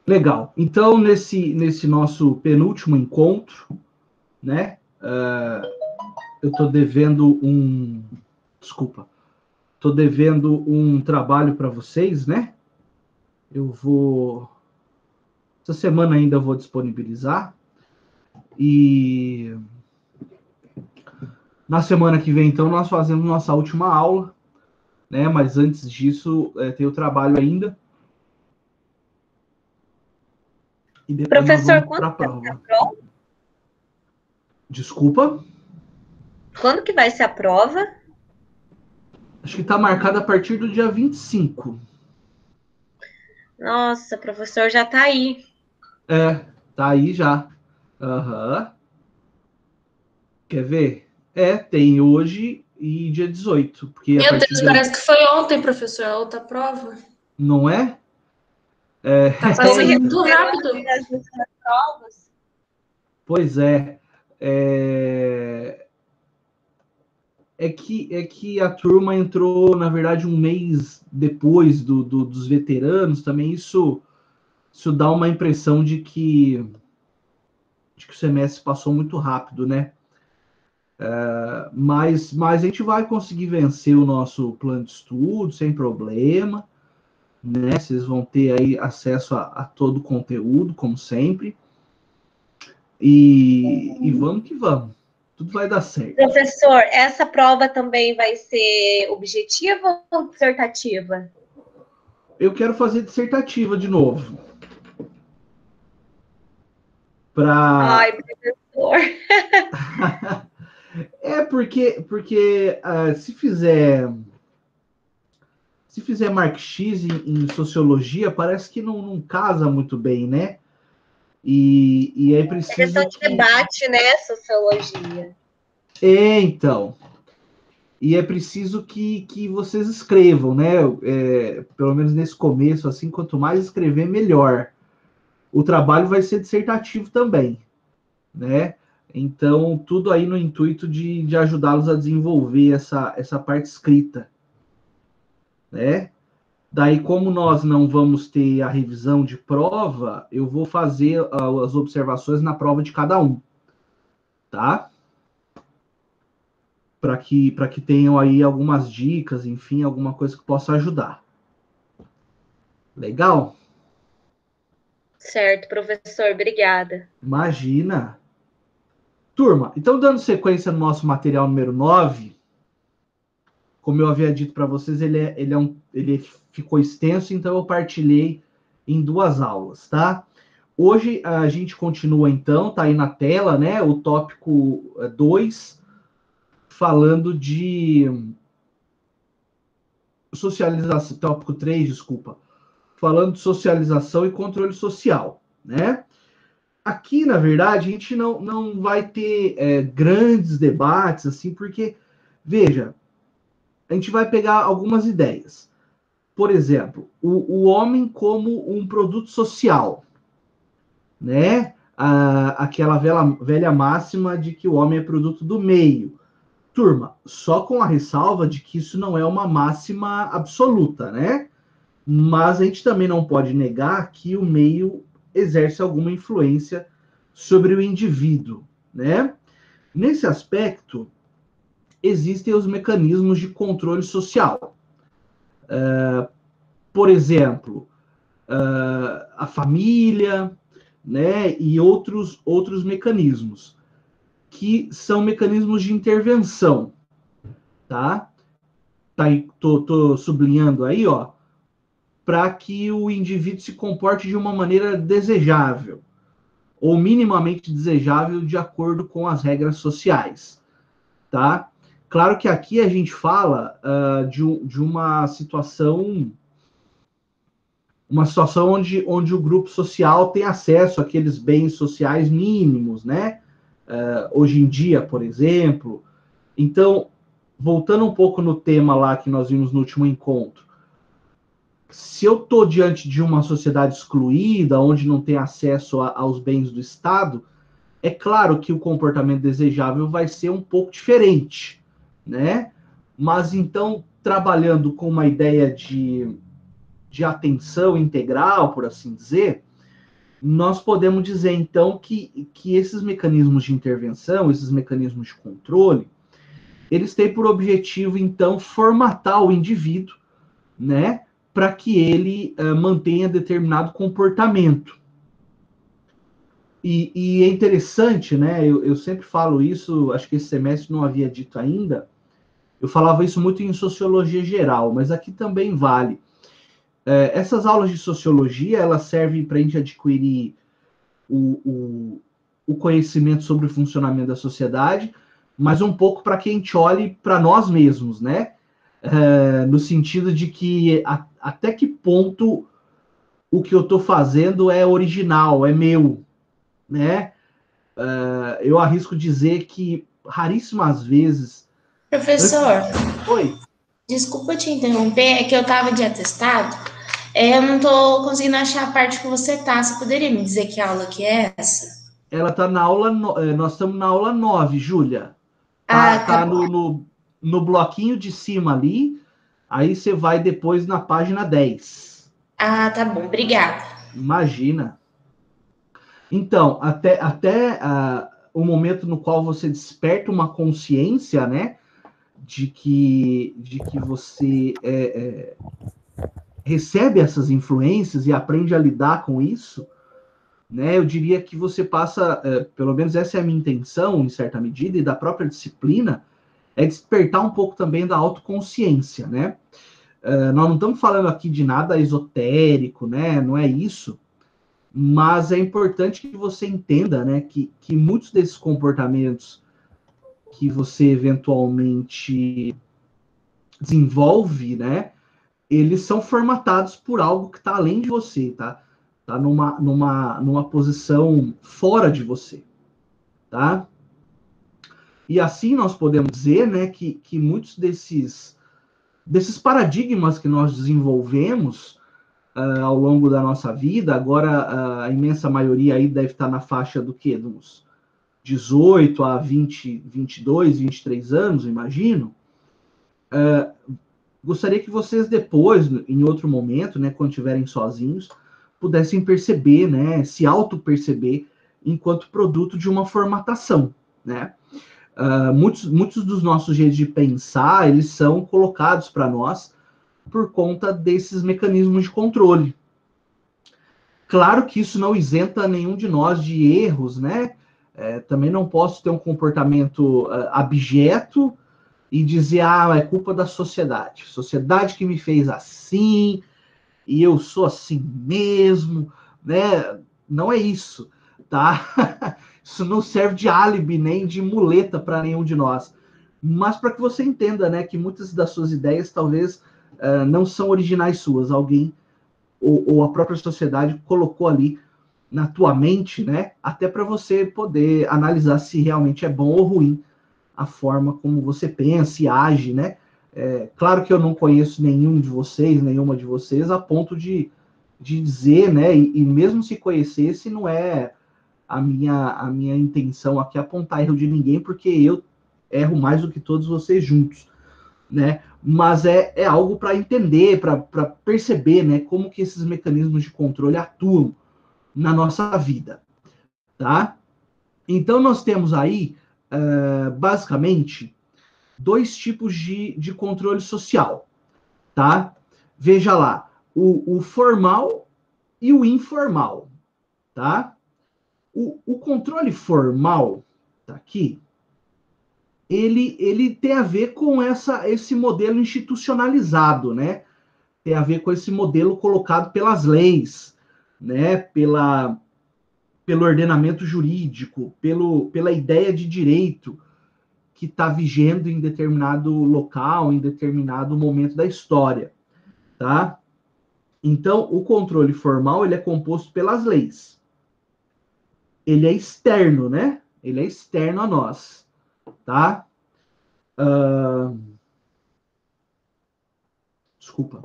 Legal. Então, nesse nosso penúltimo encontro, né? Eu estou devendo um... Desculpa. Estou devendo um trabalho para vocês, né? Eu vou... Essa semana ainda eu vou disponibilizar. E na semana que vem, então, nós fazemos nossa última aula, né? Mas antes disso, tem o trabalho ainda. E depois nós Professor, vamos quando para a que vai ser a prova. prova? Desculpa? Quando que vai ser a prova? Acho que está marcado a partir do dia 25. Nossa, professor já tá aí. Tá aí já. Aham. Quer ver? Tem hoje e dia 18, porque a Meu partir Deus, de... parece que foi ontem, professor, a outra prova. Não é? Tá Vamos passando muito recuperar rápido. as últimas provas. Pois é. É que a turma entrou, na verdade, um mês depois dos veteranos, também isso dá uma impressão de que o semestre passou muito rápido, né? Mas a gente vai conseguir vencer o nosso plano de estudo sem problema, né? Vocês vão ter aí acesso a todo o conteúdo, como sempre. E vamos que vamos. Tudo vai dar certo. Professor, essa prova também vai ser objetiva ou dissertativa? Eu quero fazer dissertativa de novo. Para... Ai, professor. porque se fizer Marx em sociologia, parece que não casa muito bem, né? E é É questão preciso de que... debate, né? Sociologia. Então. E é preciso que vocês escrevam, né? Pelo menos nesse começo, assim, quanto mais escrever, melhor. O trabalho vai ser dissertativo também, né? Então, tudo aí no intuito de ajudá-los a desenvolver essa parte escrita, né? Daí, como nós não vamos ter a revisão de prova, eu vou fazer as observações na prova de cada um, tá? Para que tenham aí algumas dicas, enfim, alguma coisa que possa ajudar. Legal? Certo, professor, obrigada. Imagina. Turma, então dando sequência no nosso material número 9, como eu havia dito para vocês, ele ficou extenso, então eu partilhei em 2 aulas, tá? Hoje a gente continua então, tá aí na tela, né? O tópico 2, falando de socialização, tópico 3, desculpa, falando de socialização e controle social, né? Aqui, na verdade, a gente não vai ter grandes debates, assim, porque, veja, a gente vai pegar algumas ideias. Por exemplo, o homem como um produto social, né? Aquela velha máxima de que o homem é produto do meio. Turma, só com a ressalva de que isso não é uma máxima absoluta, né? Mas a gente também não pode negar que o meio exerce alguma influência sobre o indivíduo, né? Nesse aspecto, existem os mecanismos de controle social. Por exemplo, a família, né? E outros mecanismos, que são mecanismos de intervenção, tá? Tô sublinhando aí, ó, para que o indivíduo se comporte de uma maneira desejável, ou minimamente desejável de acordo com as regras sociais, tá? Claro que aqui a gente fala de uma situação onde o grupo social tem acesso àqueles bens sociais mínimos, né? Hoje em dia, por exemplo. Então, voltando um pouco no tema lá que nós vimos no último encontro, se eu estou diante de uma sociedade excluída, onde não tem acesso aos bens do Estado, é claro que o comportamento desejável vai ser um pouco diferente, né? Mas então, trabalhando com uma ideia de atenção integral, por assim dizer, nós podemos dizer, então, que esses mecanismos de intervenção, esses mecanismos de controle, eles têm por objetivo, então, formatar o indivíduo, né, para que ele mantenha determinado comportamento. E é interessante, né, eu sempre falo isso, acho que esse semestre não havia dito ainda, eu falava isso muito em sociologia geral, mas aqui também vale. Essas aulas de sociologia, elas servem para a gente adquirir o conhecimento sobre o funcionamento da sociedade, mas um pouco para que a gente olhe para nós mesmos, né? No sentido de que até que ponto o que eu estou fazendo é original, é meu, né? Eu arrisco dizer que raríssimas vezes... Professor, Oi? desculpa te interromper, é que eu estava de atestado, eu não estou conseguindo achar a parte que você tá. Você poderia me dizer que aula que é essa? Ela está na aula... nós estamos na aula 9, Júlia. Ah, tá Tá bom. no bloquinho de cima ali, aí você vai depois na página 10. Ah, tá bom, obrigada. Imagina. Então, até o momento no qual você desperta uma consciência, né, de que você recebe essas influências e aprende a lidar com isso, né, eu diria que você passa, pelo menos essa é a minha intenção, em certa medida, e da própria disciplina, é despertar um pouco também da autoconsciência, né? Nós não estamos falando aqui de nada esotérico, né? Não é isso. Mas é importante que você entenda, né, que muitos desses comportamentos que você eventualmente desenvolve, né, eles são formatados por algo que está além de você, tá? Tá numa posição fora de você, tá? E assim nós podemos dizer, né, que muitos desses paradigmas que nós desenvolvemos ao longo da nossa vida, agora a imensa maioria aí deve estar na faixa do quê? Dos 18 a 20, 22, 23 anos, imagino. Gostaria que vocês depois, em outro momento, né, quando estiverem sozinhos, pudessem perceber, né, se auto-perceber enquanto produto de uma formatação, né? Muitos dos nossos jeitos de pensar, eles são colocados para nós por conta desses mecanismos de controle. Claro que isso não isenta nenhum de nós de erros, né? Também não posso ter um comportamento abjeto e dizer, é culpa da sociedade. Sociedade que me fez assim, e eu sou assim mesmo, né? Não é isso, tá? Isso não serve de álibi nem de muleta para nenhum de nós. Mas para que você entenda, né, que muitas das suas ideias talvez não são originais suas. Alguém ou a própria sociedade colocou ali na tua mente, né? Até para você poder analisar se realmente é bom ou ruim a forma como você pensa e age, né? Claro que eu não conheço nenhum de vocês, nenhuma de vocês, a ponto de dizer, né? E mesmo se conhecesse, não é a minha intenção aqui apontar erro de ninguém, porque eu erro mais do que todos vocês juntos, né? Mas é algo para entender, para perceber, né? Como que esses mecanismos de controle atuam na nossa vida, tá? Então nós temos aí, basicamente, dois tipos de controle social, tá? Veja lá, o formal e o informal, tá? O controle formal, tá aqui, ele tem a ver com esse modelo institucionalizado, né? Tem a ver com esse modelo colocado pelas leis, né? Pelo ordenamento jurídico, pela ideia de direito que está vigendo em determinado local, em determinado momento da história, tá? Então, o controle formal ele é composto pelas leis. Ele é externo, né? Ele é externo a nós, tá? Desculpa.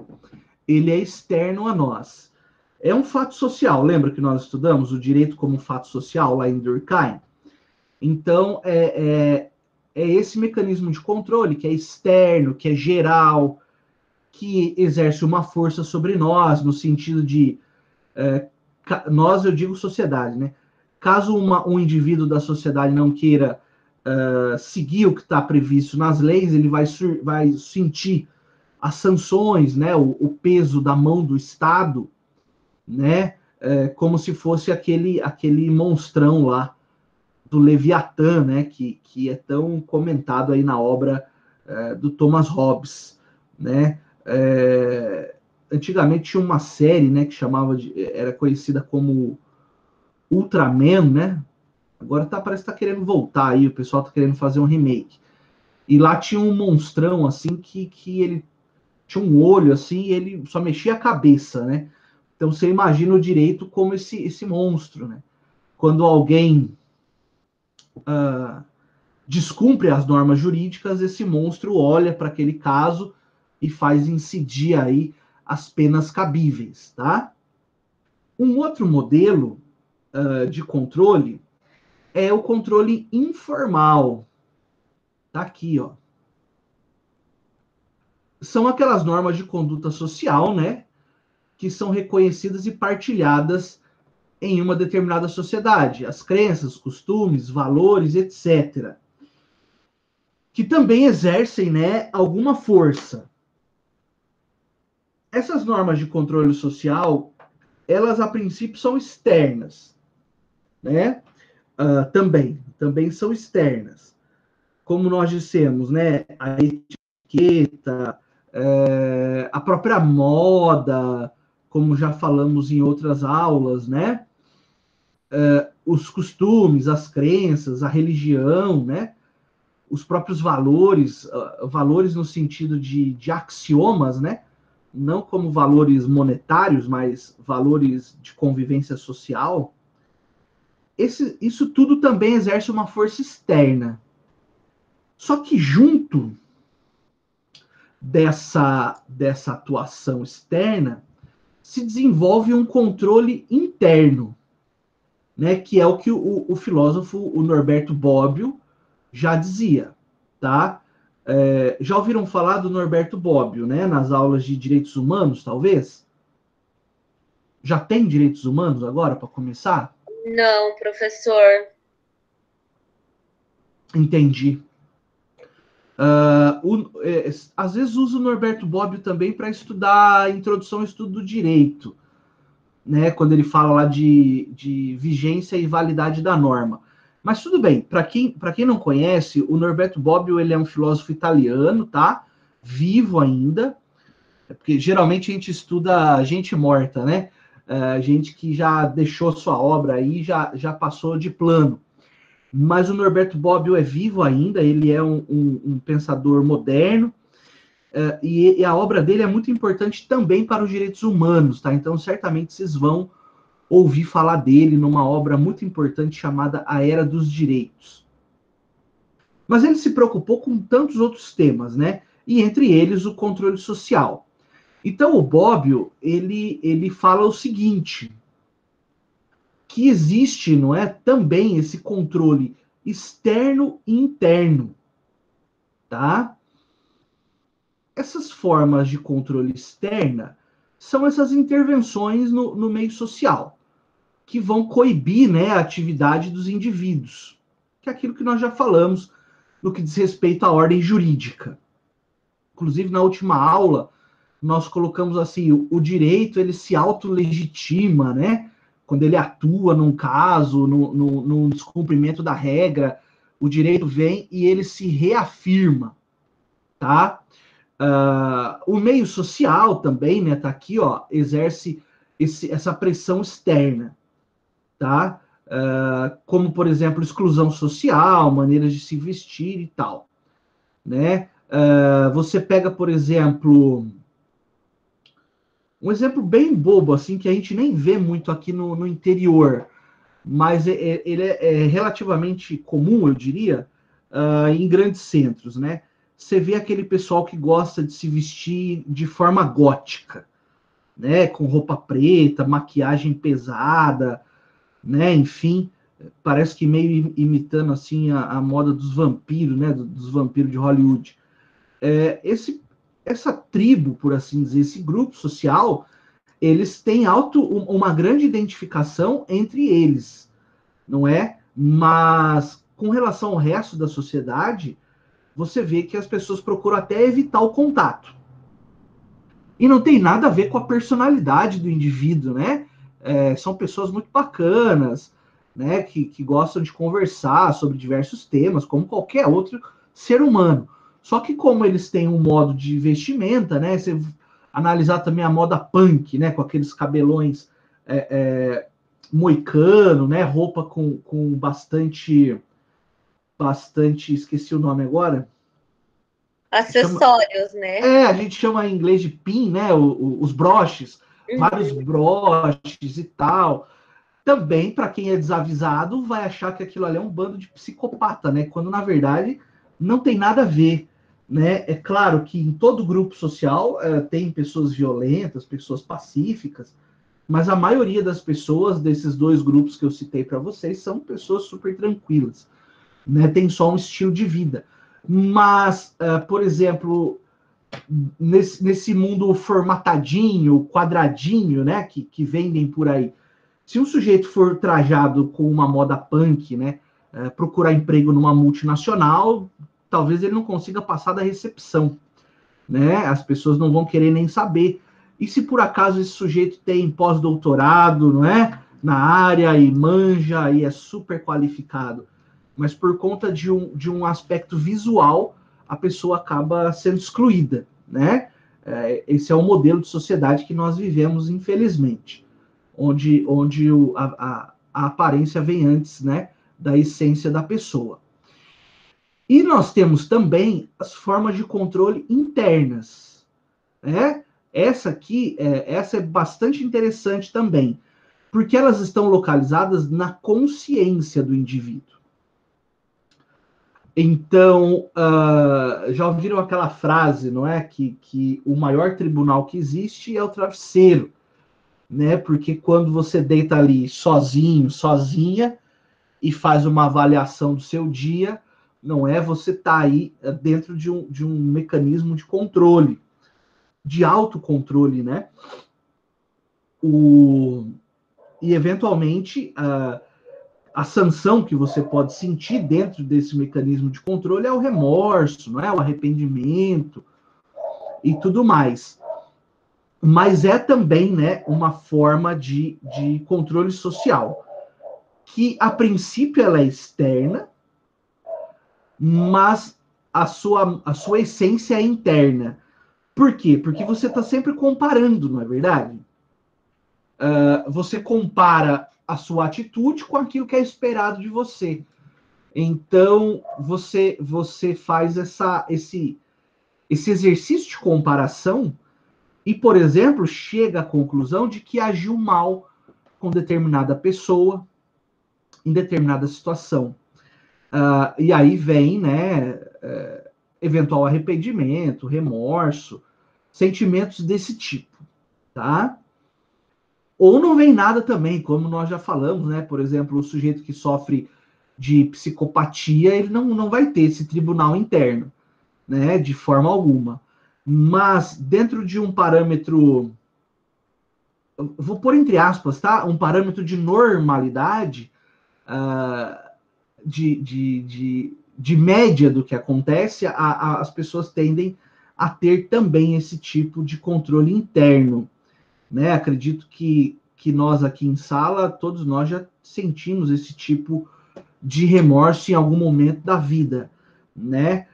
Ele é externo a nós. É um fato social. Lembra que nós estudamos o direito como fato social lá em Durkheim? Então, é esse mecanismo de controle que é externo, que é geral, que exerce uma força sobre nós, no sentido de nós, eu digo sociedade, né? Caso um indivíduo da sociedade não queira seguir o que está previsto nas leis, ele vai sentir as sanções, né? O peso da mão do Estado, né? Como se fosse aquele monstrão lá do Leviatã, né? Que é tão comentado aí na obra do Thomas Hobbes, né? Antigamente tinha uma série, né? Que era conhecida como Ultraman, né? Agora parece que tá querendo voltar aí, o pessoal tá querendo fazer um remake. E lá tinha um monstrão, assim, que ele tinha um olho, assim, e ele só mexia a cabeça, né? Então você imagina o direito como esse monstro, né? Quando alguém descumpre as normas jurídicas, esse monstro olha para aquele caso e faz incidir aí as penas cabíveis, tá? Um outro modelo de controle é o controle informal. Tá aqui, ó. São aquelas normas de conduta social, né? Que são reconhecidas e partilhadas em uma determinada sociedade. As crenças, costumes, valores, etc. Que também exercem, né, alguma força. Essas normas de controle social, elas a princípio são externas, né? Também são externas. Como nós dissemos, né? A etiqueta, a própria moda, como já falamos em outras aulas, né? Os costumes, as crenças, a religião, né? Os próprios valores, valores no sentido de axiomas, né? Não como valores monetários, mas valores de convivência social. Isso tudo também exerce uma força externa. Só que junto dessa atuação externa, se desenvolve um controle interno, né, que é o que o filósofo o Norberto Bobbio já dizia, tá? Já ouviram falar do Norberto Bobbio, né, nas aulas de direitos humanos, talvez? Já tem direitos humanos agora, para começar? Não, professor. Entendi. Às vezes uso o Norberto Bobbio também para estudar a introdução ao estudo do direito, né, quando ele fala lá de vigência e validade da norma. Mas tudo bem, para quem não conhece, o Norberto Bobbio ele é um filósofo italiano, tá? Vivo ainda, porque geralmente a gente estuda gente morta, né? Gente que já deixou sua obra aí, já passou de plano. Mas o Norberto Bobbio é vivo ainda, ele é um pensador moderno, e a obra dele é muito importante também para os direitos humanos, tá? Então, certamente vocês vão ouvir falar dele numa obra muito importante chamada A Era dos Direitos. Mas ele se preocupou com tantos outros temas, né? E entre eles o controle social. Então, o Bobbio, ele fala o seguinte, que existe, não é, também esse controle externo e interno, tá? Essas formas de controle externa são essas intervenções no meio social, que vão coibir, né, a atividade dos indivíduos, que é aquilo que nós já falamos no que diz respeito à ordem jurídica. Inclusive, na última aula, nós colocamos assim, o direito, ele se autolegitima, né? Quando ele atua num caso, no descumprimento da regra, o direito vem e ele se reafirma, tá? O meio social também, né, tá aqui, ó, exerce essa pressão externa, tá? Como, por exemplo, exclusão social, maneiras de se vestir e tal, né? Você pega, por exemplo, um exemplo bem bobo, assim, que a gente nem vê muito aqui no interior, mas ele é relativamente comum, eu diria, em grandes centros, né? Você vê aquele pessoal que gosta de se vestir de forma gótica, né? Com roupa preta, maquiagem pesada, né? Enfim, parece que meio imitando assim a moda dos vampiros, né? Dos vampiros de Hollywood. Essa tribo, por assim dizer, esse grupo social, eles têm uma grande identificação entre eles, não é? Mas com relação ao resto da sociedade, você vê que as pessoas procuram até evitar o contato. E não tem nada a ver com a personalidade do indivíduo, né? São pessoas muito bacanas, né? Que gostam de conversar sobre diversos temas, como qualquer outro ser humano. Só que como eles têm um modo de vestimenta, né? Você analisar também a moda punk, né? Com aqueles cabelões moicano, né? Roupa com bastante, esqueci o nome agora. Acessórios, né? A gente chama em inglês de pin, né? Os broches, vários broches e tal. Também, para quem é desavisado, vai achar que aquilo ali é um bando de psicopata, né? Quando, na verdade, não tem nada a ver, né? É claro que em todo grupo social tem pessoas violentas, pessoas pacíficas, mas a maioria das pessoas desses dois grupos que eu citei para vocês são pessoas super tranquilas, né? Tem só um estilo de vida. Mas, por exemplo, nesse mundo formatadinho, quadradinho, né, que vendem por aí, se um sujeito for trajado com uma moda punk, né, procurar emprego numa multinacional, talvez ele não consiga passar da recepção, né? As pessoas não vão querer nem saber. E se por acaso esse sujeito tem pós-doutorado, não é, na área e manja e é super qualificado, mas por conta de um aspecto visual, a pessoa acaba sendo excluída, né? Esse é o modelo de sociedade que nós vivemos, infelizmente, onde a aparência vem antes, né, da essência da pessoa. E nós temos também as formas de controle internas, né? Essa é bastante interessante também, porque elas estão localizadas na consciência do indivíduo. Então, já ouviram aquela frase, não é? Que o maior tribunal que existe é o travesseiro, né? Porque quando você deita ali sozinho, sozinha, e faz uma avaliação do seu dia, não é? Você está aí dentro de um mecanismo de controle, de autocontrole, né? E, eventualmente, a sanção que você pode sentir dentro desse mecanismo de controle é o remorso, não é? O arrependimento e tudo mais. Mas é também, né, uma forma de controle social, que a princípio ela é externa, mas a sua essência é interna. Por quê? Porque você está sempre comparando, não é verdade? Você compara a sua atitude com aquilo que é esperado de você. Então, você faz esse exercício de comparação e, por exemplo, chega à conclusão de que agiu mal com determinada pessoa, em determinada situação. E aí vem, né, eventual arrependimento, remorso, sentimentos desse tipo, tá? Ou não vem nada também, como nós já falamos, né? Por exemplo, o sujeito que sofre de psicopatia, ele não vai ter esse tribunal interno, né? De forma alguma. Mas dentro de um parâmetro, vou pôr entre aspas, tá? Um parâmetro de normalidade, de média do que acontece, as pessoas tendem a ter também esse tipo de controle interno, né? Acredito que nós aqui em sala, todos nós já sentimos esse tipo de remorso em algum momento da vida, né?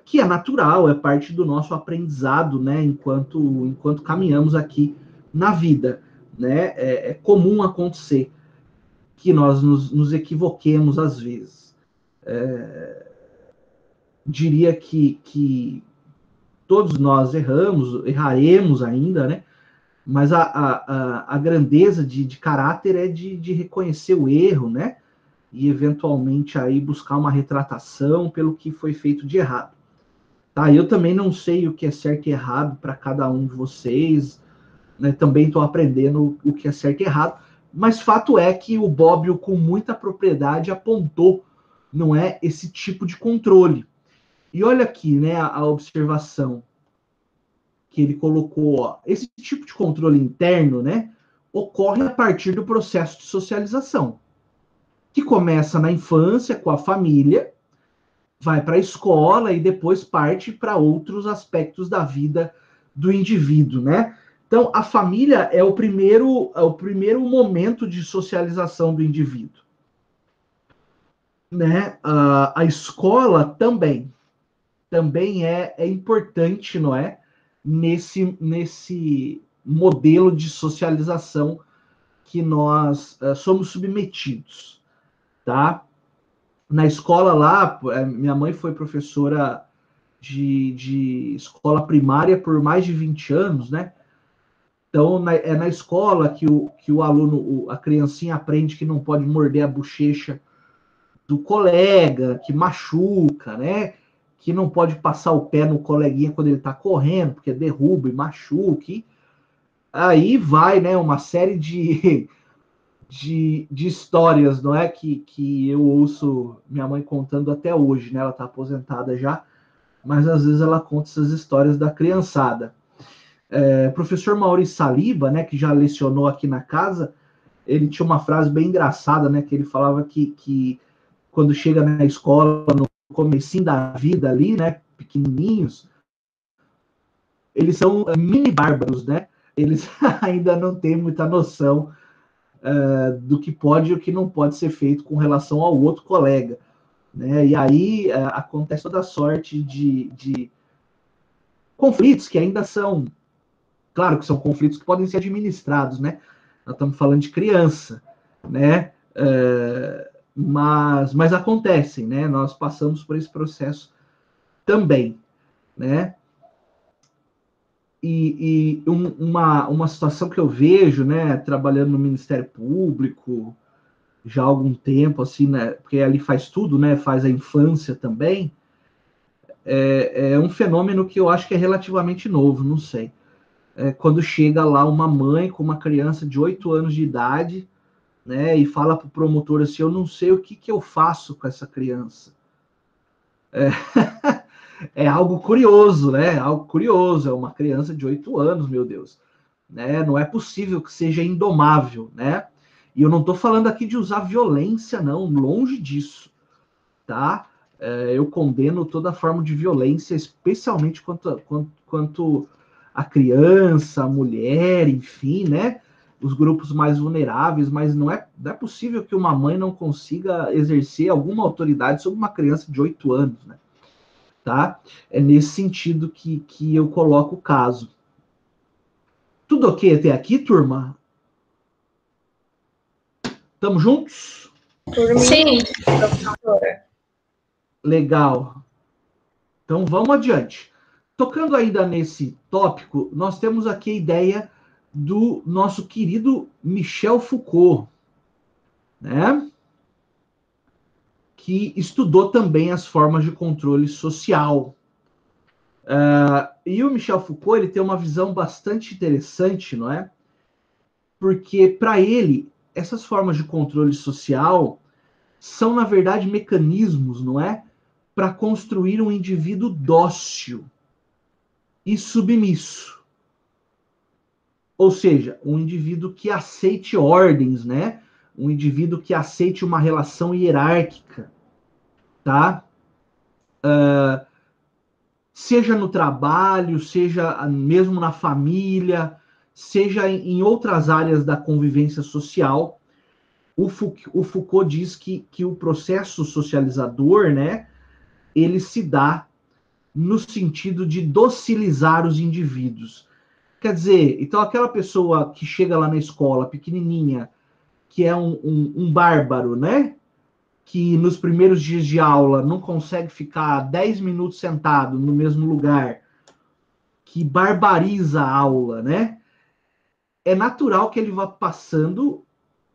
Que é natural, é parte do nosso aprendizado, né? Enquanto caminhamos aqui na vida, né? É comum acontecer que nós nos equivoquemos às vezes. Diria que todos nós erraremos ainda, né? Mas a grandeza de caráter é de reconhecer o erro, né? E eventualmente aí buscar uma retratação pelo que foi feito de errado. Tá? Eu também não sei o que é certo e errado para cada um de vocês, né? Também estou aprendendo o que é certo e errado, mas fato é que o Bobbio, com muita propriedade, apontou, não é, esse tipo de controle. E olha aqui, né, a observação, que ele colocou, ó, esse tipo de controle interno, né, ocorre a partir do processo de socialização, que começa na infância com a família, vai para a escola e depois parte para outros aspectos da vida do indivíduo, né? Então, a família é o primeiro momento de socialização do indivíduo, né? A escola também é importante, não é? Nesse modelo de socialização que nós somos submetidos, tá? Na escola lá, minha mãe foi professora de escola primária por mais de 20 anos, né? Então, é na escola que o aluno, a criancinha aprende que não pode morder a bochecha do colega, que machuca, né? Que não pode passar o pé no coleguinha quando ele está correndo, porque derruba e machuca. Aí vai, né, uma série de histórias, não é? Que eu ouço minha mãe contando até hoje, né? Ela está aposentada já, mas às vezes ela conta essas histórias da criançada. Professor Maurício Saliba, né, que já lecionou aqui na casa, ele tinha uma frase bem engraçada, né? Que ele falava que quando chega na escola, no comecinho da vida ali, né, pequenininhos, eles são mini bárbaros, né? Eles ainda não têm muita noção do que pode e o que não pode ser feito com relação ao outro colega, né? E aí acontece toda sorte de conflitos que ainda são, claro que são conflitos que podem ser administrados, né? Nós estamos falando de criança, né? Mas acontecem, né? Nós passamos por esse processo também, né? E uma situação que eu vejo, né, trabalhando no Ministério Público já há algum tempo, assim, né, porque ali faz tudo, né, faz a infância também, é um fenômeno que eu acho que é relativamente novo, não sei. Quando chega lá uma mãe com uma criança de 8 anos de idade, né, e fala para o promotor assim, eu não sei o que eu faço com essa criança. É algo curioso, né? Algo curioso. É uma criança de 8 anos, meu Deus. Né? Não é possível que seja indomável, né? E eu não estou falando aqui de usar violência, não. Longe disso, tá? Eu condeno toda forma de violência, especialmente quanto a criança, a mulher, enfim, né? Os grupos mais vulneráveis, mas não é possível que uma mãe não consiga exercer alguma autoridade sobre uma criança de 8 anos, né? Tá? É nesse sentido que eu coloco o caso. Tudo ok até aqui, turma? Estamos juntos? Sim. Legal. Então vamos adiante. Tocando ainda nesse tópico, nós temos aqui a ideia do nosso querido Michel Foucault, né? Que estudou também as formas de controle social. E o Michel Foucault ele tem uma visão bastante interessante, não é? Porque para ele essas formas de controle social são na verdade mecanismos, não é, para construir um indivíduo dócil e submisso. Ou seja, um indivíduo que aceite ordens, né? Um indivíduo que aceite uma relação hierárquica, tá? Seja no trabalho, seja mesmo na família, seja em outras áreas da convivência social. O Foucault diz que o processo socializador, né, ele se dá no sentido de docilizar os indivíduos. Quer dizer, então aquela pessoa que chega lá na escola, pequenininha, que é um bárbaro, né? Que nos primeiros dias de aula não consegue ficar 10 minutos sentado no mesmo lugar, que barbariza a aula, né? É natural que ele vá passando,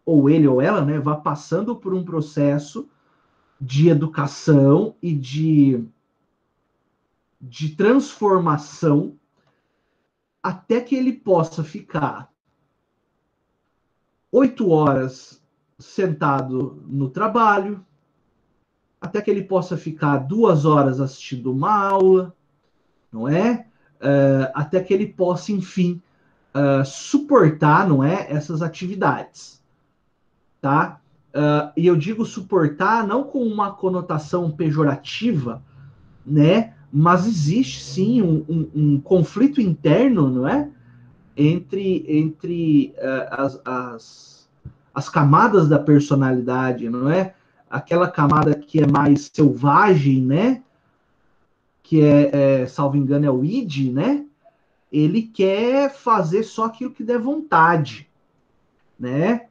ou ele ou ela, né, vá passando por um processo de educação e de transformação até que ele possa ficar 8 horas sentado no trabalho, até que ele possa ficar 2 horas assistindo uma aula, não é? até que ele possa, enfim, suportar, não é, essas atividades, tá? E eu digo suportar não com uma conotação pejorativa, né? Mas existe sim um conflito interno, não é? Entre as camadas da personalidade, não é? Aquela camada que é mais selvagem, né? Que salvo engano, é o id, né? Ele quer fazer só aquilo que der vontade, né?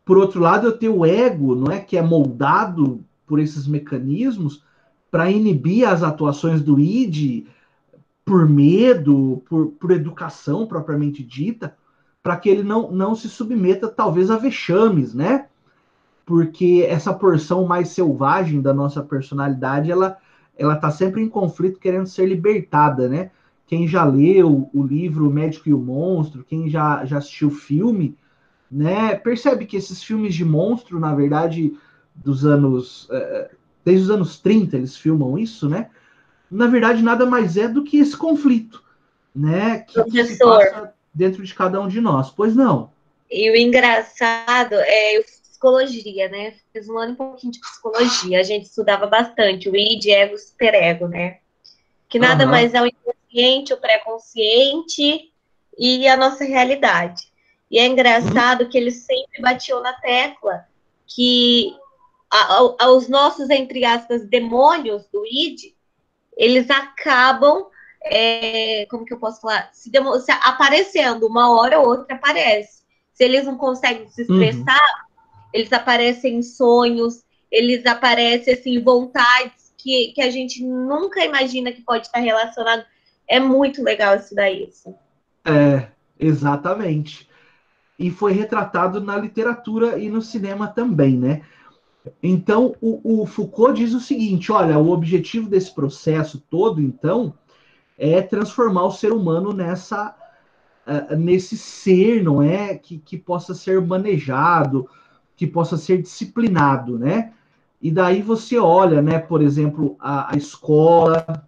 Por outro lado, eu tenho o ego, não é? Que é moldado por esses mecanismos para inibir as atuações do id por medo, por educação propriamente dita, para que ele não se submeta, talvez, a vexames, né? Porque essa porção mais selvagem da nossa personalidade, ela tá sempre em conflito, querendo ser libertada, né? Quem já leu o livro O Médico e o Monstro, quem já assistiu o filme, né? Percebe que esses filmes de monstro, na verdade, desde os anos 30 eles filmam isso, né? Na verdade, nada mais é do que esse conflito, né? Que se Professor, passa dentro de cada um de nós. Pois não. e o engraçado eu fiz psicologia, né? Fiz um ano e pouquinho de psicologia. A gente estudava bastante o id, ego, superego, né? Que nada mais é o inconsciente, o pré-consciente e a nossa realidade. E é engraçado que eles sempre batiam na tecla que os nossos, entre aspas, demônios do id, eles acabam, como que eu posso falar? Se aparecendo, uma hora ou outra aparece. Se eles não conseguem se expressar, eles aparecem em sonhos, eles aparecem assim, em vontades que a gente nunca imagina que pode estar relacionado. É muito legal estudar isso. Exatamente. E foi retratado na literatura e no cinema também, né? Então, o Foucault diz o seguinte, olha, o objetivo desse processo todo, então, é transformar o ser humano nesse ser, não é? Que possa ser manejado, que possa ser disciplinado, né? E daí você olha, né, por exemplo, a escola,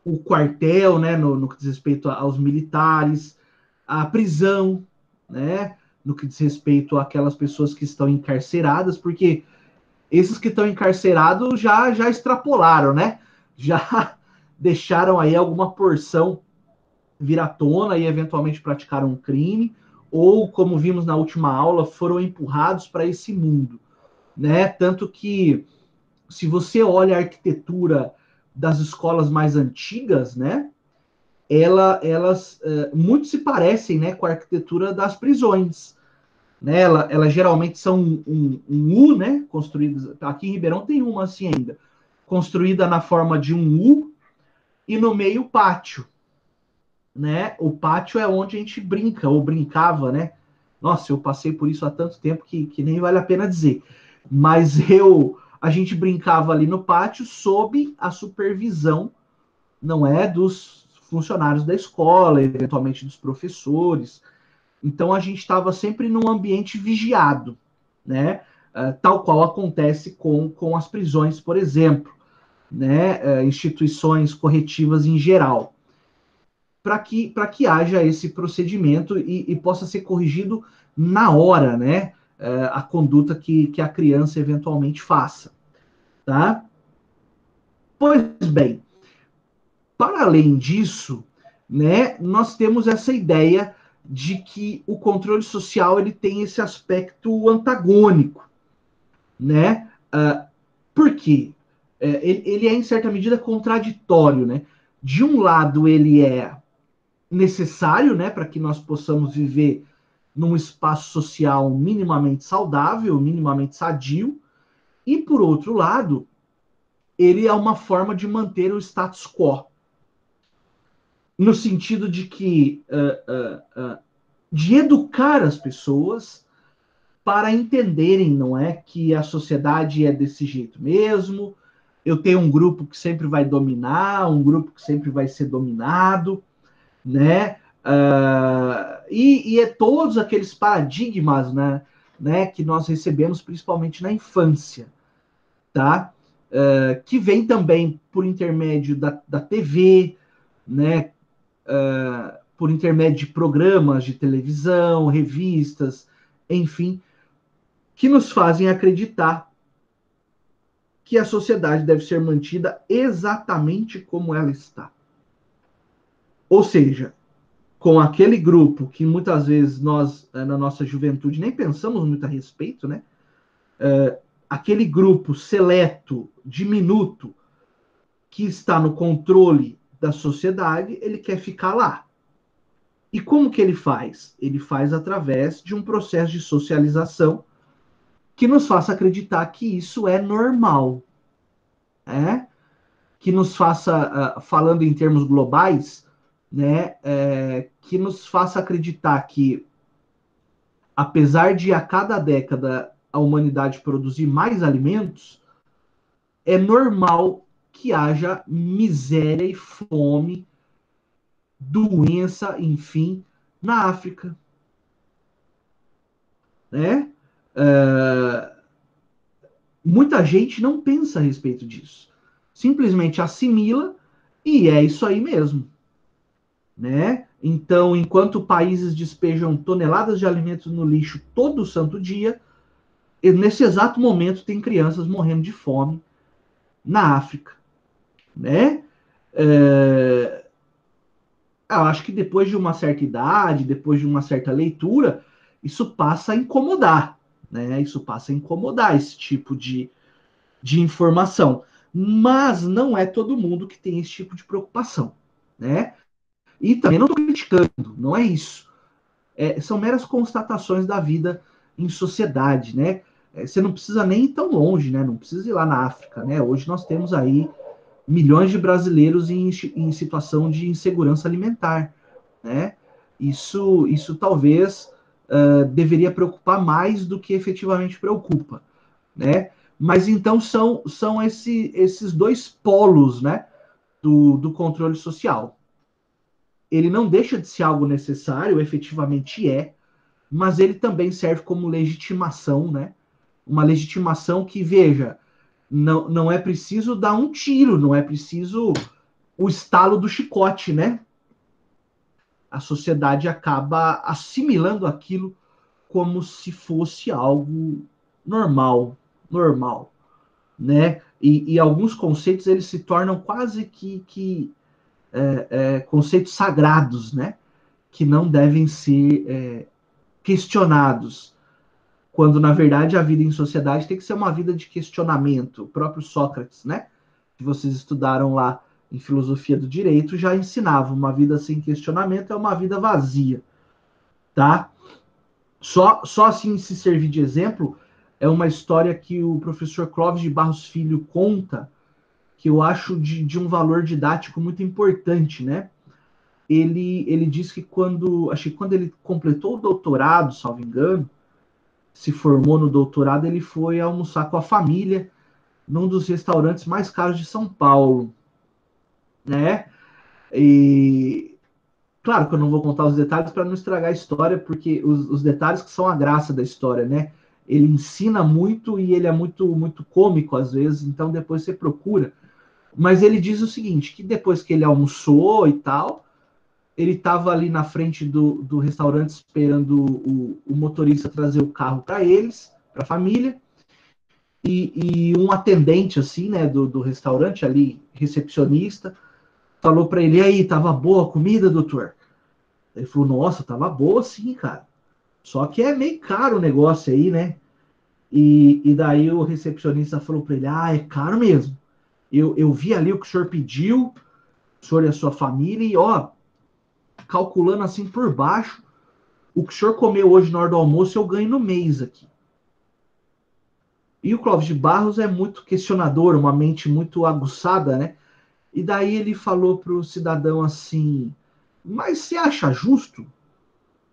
o quartel, né, no que diz respeito aos militares, a prisão, né, no que diz respeito àquelas pessoas que estão encarceradas, porque esses que estão encarcerados já extrapolaram, né? Já deixaram aí alguma porção vir à tona e eventualmente praticaram um crime, ou, como vimos na última aula, foram empurrados para esse mundo, né? Tanto que, se você olha a arquitetura das escolas mais antigas, né? Elas muito se parecem, né, com a arquitetura das prisões. Né? Elas geralmente são um U, né? Construídas. Aqui em Ribeirão tem uma assim ainda, construída na forma de um U e no meio pátio. Né? O pátio é onde a gente brinca, ou brincava, né? Nossa, eu passei por isso há tanto tempo que nem vale a pena dizer. Mas a gente brincava ali no pátio sob a supervisão, não é, dos funcionários da escola, eventualmente dos professores. Então a gente estava sempre num ambiente vigiado, né? Tal qual acontece com as prisões, por exemplo, né? Instituições corretivas em geral, para que haja esse procedimento e possa ser corrigido na hora, né? A conduta que a criança eventualmente faça, tá? Pois bem, para além disso, né, nós temos essa ideia de que o controle social ele tem esse aspecto antagônico, né? Por quê? Ele é, em certa medida, contraditório, né? De um lado, ele é necessário, né, para que nós possamos viver num espaço social minimamente saudável, minimamente sadio, e, por outro lado, ele é uma forma de manter o status quo, no sentido de que de educar as pessoas para entenderem, não é, que a sociedade é desse jeito mesmo. Eu tenho um grupo que sempre vai dominar, um grupo que sempre vai ser dominado, né? E é todos aqueles paradigmas, né, que nós recebemos principalmente na infância, tá? que vem também por intermédio da TV, né, por intermédio de programas de televisão, revistas, enfim, que nos fazem acreditar que a sociedade deve ser mantida exatamente como ela está. Ou seja, com aquele grupo que muitas vezes nós, na nossa juventude, nem pensamos muito a respeito, né? Aquele grupo seleto, diminuto, que está no controle da sociedade, ele quer ficar lá. E como que ele faz? Ele faz através de um processo de socialização que nos faça acreditar que isso é normal, né? Que nos faça, falando em termos globais, né, que nos faça acreditar que, apesar de a cada década a humanidade produzir mais alimentos, é normal que haja miséria e fome, doença, enfim, na África, né? Muita gente não pensa a respeito disso, simplesmente assimila e é isso aí mesmo, né? Então, enquanto países despejam toneladas de alimentos no lixo todo santo dia, nesse exato momento tem crianças morrendo de fome na África, né? Eu acho que depois de uma certa idade, depois de uma certa leitura, isso passa a incomodar, né? Isso passa a incomodar esse tipo de informação. Mas não é todo mundo que tem esse tipo de preocupação, né? E também não estou criticando, não é isso. São meras constatações da vida em sociedade, né? Você não precisa nem ir tão longe, né? Não precisa ir lá na África, né? Hoje nós temos aí milhões de brasileiros em situação de insegurança alimentar, né? Isso talvez deveria preocupar mais do que efetivamente preocupa, né? Mas então são esses dois polos, né, do controle social. Ele não deixa de ser algo necessário, efetivamente mas ele também serve como legitimação, né? Uma legitimação que, veja, não é preciso dar um tiro, não é preciso o estalo do chicote, né? A sociedade acaba assimilando aquilo como se fosse algo normal, né? E alguns conceitos eles se tornam quase que conceitos sagrados, né? Que não devem ser questionados, quando na verdade a vida em sociedade tem que ser uma vida de questionamento. O próprio Sócrates, né? Que vocês estudaram lá em filosofia do direito, já ensinava uma vida sem questionamento é uma vida vazia, tá? Só assim se servir de exemplo, é uma história que o professor Clóvis de Barros Filho conta, que eu acho de um valor didático muito importante, né? Ele diz que quando ele completou o doutorado, salvo engano, se formou no doutorado, ele foi almoçar com a família num dos restaurantes mais caros de São Paulo, né? E claro que eu não vou contar os detalhes para não estragar a história, porque os detalhes que são a graça da história, né? Ele ensina muito e ele é muito cômico às vezes, então depois você procura. Mas ele diz o seguinte, que depois que ele almoçou e tal, ele estava ali na frente do restaurante esperando o motorista trazer o carro para eles, para a família, e um atendente assim, né, do restaurante ali, recepcionista, falou para ele: "E aí, tava boa a comida, doutor?" Ele falou: "Nossa, tava boa sim, cara. Só que é meio caro o negócio aí, né?" E daí o recepcionista falou para ele: "Ah, é caro mesmo. Eu vi ali o que o senhor pediu, o senhor e a sua família, e ó, calculando assim por baixo, o que o senhor comeu hoje na hora do almoço eu ganho no mês aqui." E o Clóvis de Barros é muito questionador, uma mente muito aguçada, né? E daí ele falou para o cidadão assim: "Mas você acha justo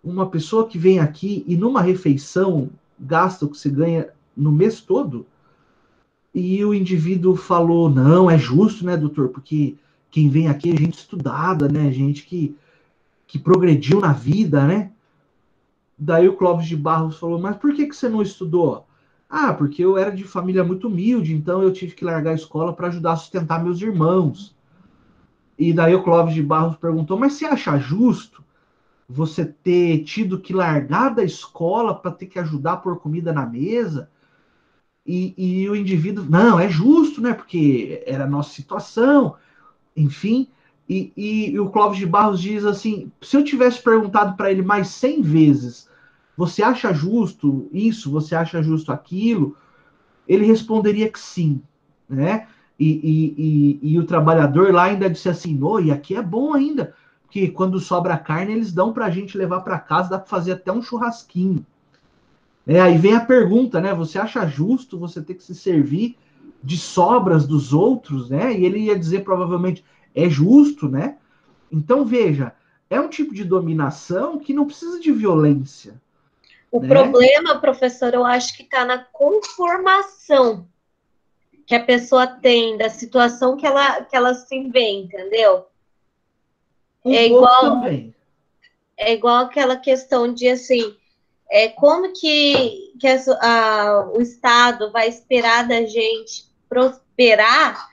uma pessoa que vem aqui e numa refeição gasta o que se ganha no mês todo?" E o indivíduo falou: "Não, é justo, né, doutor? Porque quem vem aqui é gente estudada, né? Gente que progrediu na vida, né?" Daí o Clóvis de Barros falou: "Mas por que você não estudou?" Ah, porque eu era de família muito humilde, então eu tive que largar a escola para ajudar a sustentar meus irmãos. E daí o Clóvis de Barros perguntou, mas você acha justo você ter tido que largar da escola para ter que ajudar a pôr comida na mesa? E o indivíduo, não, é justo, né? Porque era a nossa situação, enfim. E o Clóvis de Barros diz assim: se eu tivesse perguntado para ele mais 100 vezes, você acha justo isso? Você acha justo aquilo? Ele responderia que sim, né? E o trabalhador lá ainda disse assim: oh, e aqui é bom ainda, porque quando sobra carne, eles dão para a gente levar para casa, dá para fazer até um churrasquinho. Aí vem a pergunta, né? Você acha justo você ter que se servir de sobras dos outros, né? E ele ia dizer provavelmente, é justo, né? Então, veja, é um tipo de dominação que não precisa de violência, O né? problema, professor, eu acho que está na conformação que a pessoa tem da situação que ela se vê, entendeu? Um pouco também. É igual aquela questão de assim, como que o Estado vai esperar da gente prosperar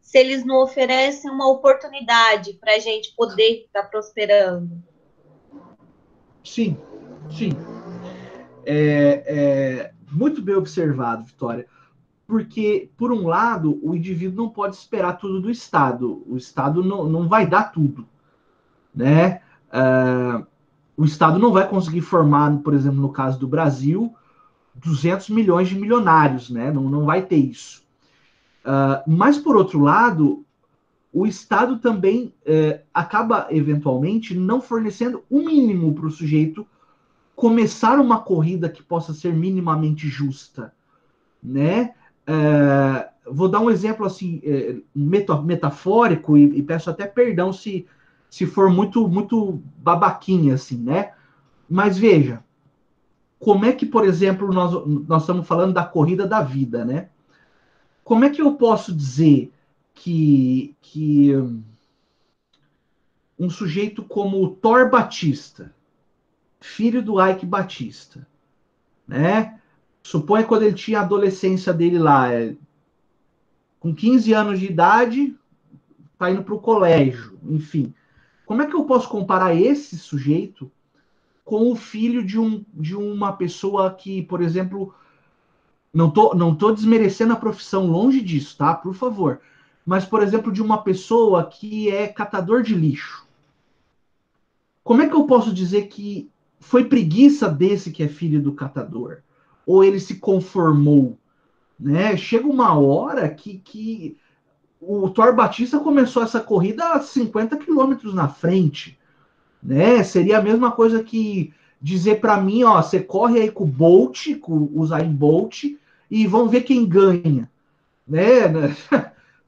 se eles não oferecem uma oportunidade para a gente poder estar prosperando? Sim, sim. Muito bem observado, Vitória. Porque, por um lado, o indivíduo não pode esperar tudo do Estado. O Estado não vai dar tudo, né? O Estado não vai conseguir formar, por exemplo, no caso do Brasil, 200 milhões de milionários, né? Não vai ter isso. Mas, por outro lado, o Estado também acaba, eventualmente, não fornecendo o mínimo para o sujeito começar uma corrida que possa ser minimamente justa, né? Vou dar um exemplo assim metafórico e peço até perdão se for muito babaquinha assim, né? Mas veja, como é que, por exemplo, nós estamos falando da corrida da vida, né? Como é que eu posso dizer que um sujeito como o Thor Batista, filho do Ike Batista, né? Suponha quando ele tinha a adolescência dele lá, com 15 anos de idade, tá indo para o colégio, enfim. Como é que eu posso comparar esse sujeito com o filho de uma pessoa que, por exemplo, não tô desmerecendo a profissão, longe disso, tá? Por favor. Mas, por exemplo, de uma pessoa que é catador de lixo. Como é que eu posso dizer que foi preguiça desse que é filho do catador? Ou ele se conformou? Né? Chega uma hora que o Thor Batista começou essa corrida a 50 quilômetros na frente. Né? Seria a mesma coisa que dizer para mim, ó, você corre aí com o Bolt, com o Usain Bolt, e vamos ver quem ganha. Né?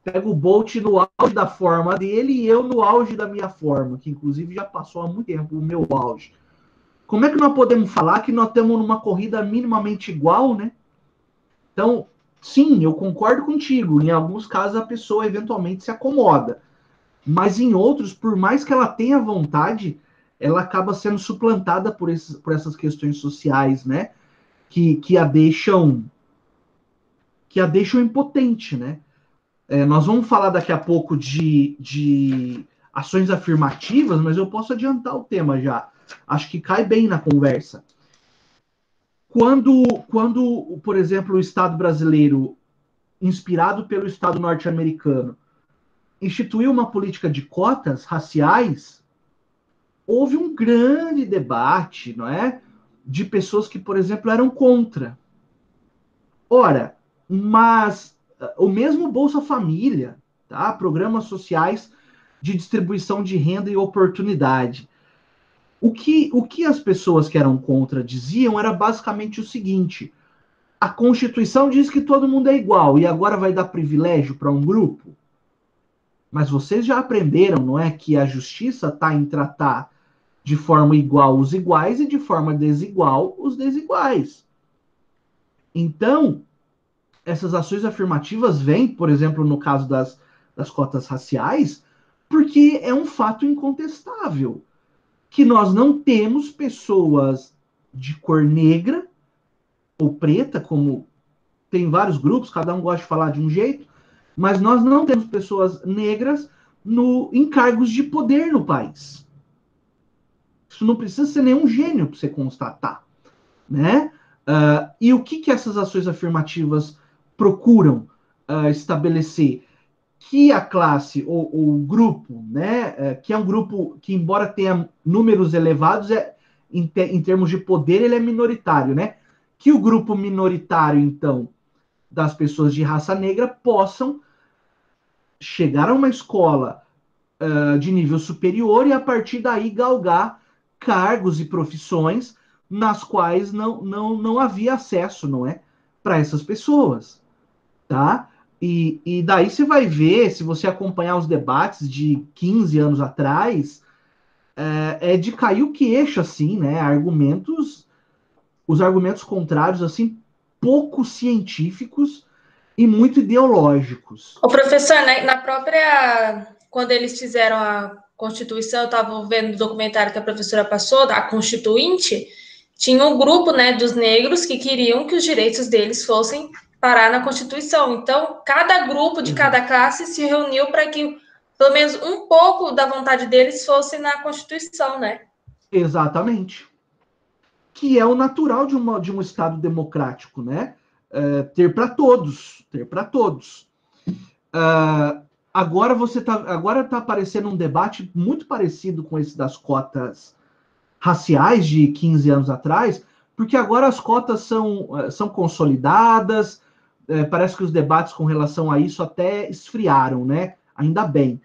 Pega o Bolt no auge da forma dele e eu no auge da minha forma, que inclusive já passou há muito tempo o meu auge. Como é que nós podemos falar que nós estamos numa corrida minimamente igual, né? Então, sim, eu concordo contigo. Em alguns casos a pessoa eventualmente se acomoda. Mas em outros, por mais que ela tenha vontade, ela acaba sendo suplantada por essas questões sociais, né? Que a deixam impotente, né? Nós vamos falar daqui a pouco de ações afirmativas, mas eu posso adiantar o tema já. Acho que cai bem na conversa. Quando, por exemplo, o Estado brasileiro, inspirado pelo Estado norte-americano, instituiu uma política de cotas raciais, houve um grande debate, não é? De pessoas que, por exemplo, eram contra. Ora, mas o mesmo Bolsa Família, tá? Programas sociais de distribuição de renda e oportunidade. O que as pessoas que eram contra diziam era basicamente o seguinte: a Constituição diz que todo mundo é igual e agora vai dar privilégio para um grupo? Mas vocês já aprenderam, não é, que a justiça está em tratar de forma igual os iguais e de forma desigual os desiguais. Então, essas ações afirmativas vêm, por exemplo, no caso das cotas raciais, porque é um fato incontestável que nós não temos pessoas de cor negra ou preta, como tem vários grupos, cada um gosta de falar de um jeito, mas nós não temos pessoas negras em cargos de poder no país. Isso não precisa ser nenhum gênio para você constatar, né? E o que essas ações afirmativas procuram estabelecer? Que a classe, ou o grupo, né, que é um grupo que, embora tenha números elevados, em termos de poder, ele é minoritário, né? Que o grupo minoritário, então, das pessoas de raça negra possam chegar a uma escola de nível superior e, a partir daí, galgar cargos e profissões nas quais não havia acesso, não é? Para essas pessoas, tá? E daí você vai ver, se você acompanhar os debates de 15 anos atrás, é de cair o queixo, assim, né? Os argumentos contrários, assim, pouco científicos e muito ideológicos. O professor, né, na própria... Quando eles fizeram a Constituição, eu estava vendo o documentário que a professora passou, da Constituinte, tinha um grupo, né, dos negros que queriam que os direitos deles fossem parar na Constituição. Então, cada grupo de cada classe se reuniu para que pelo menos um pouco da vontade deles fosse na Constituição, né? Exatamente. Que é o natural de um Estado democrático, né? Ter para todos, ter para todos. Agora tá aparecendo um debate muito parecido com esse das cotas raciais de 15 anos atrás, porque agora as cotas são consolidadas, parece que os debates com relação a isso até esfriaram, né? Ainda bem.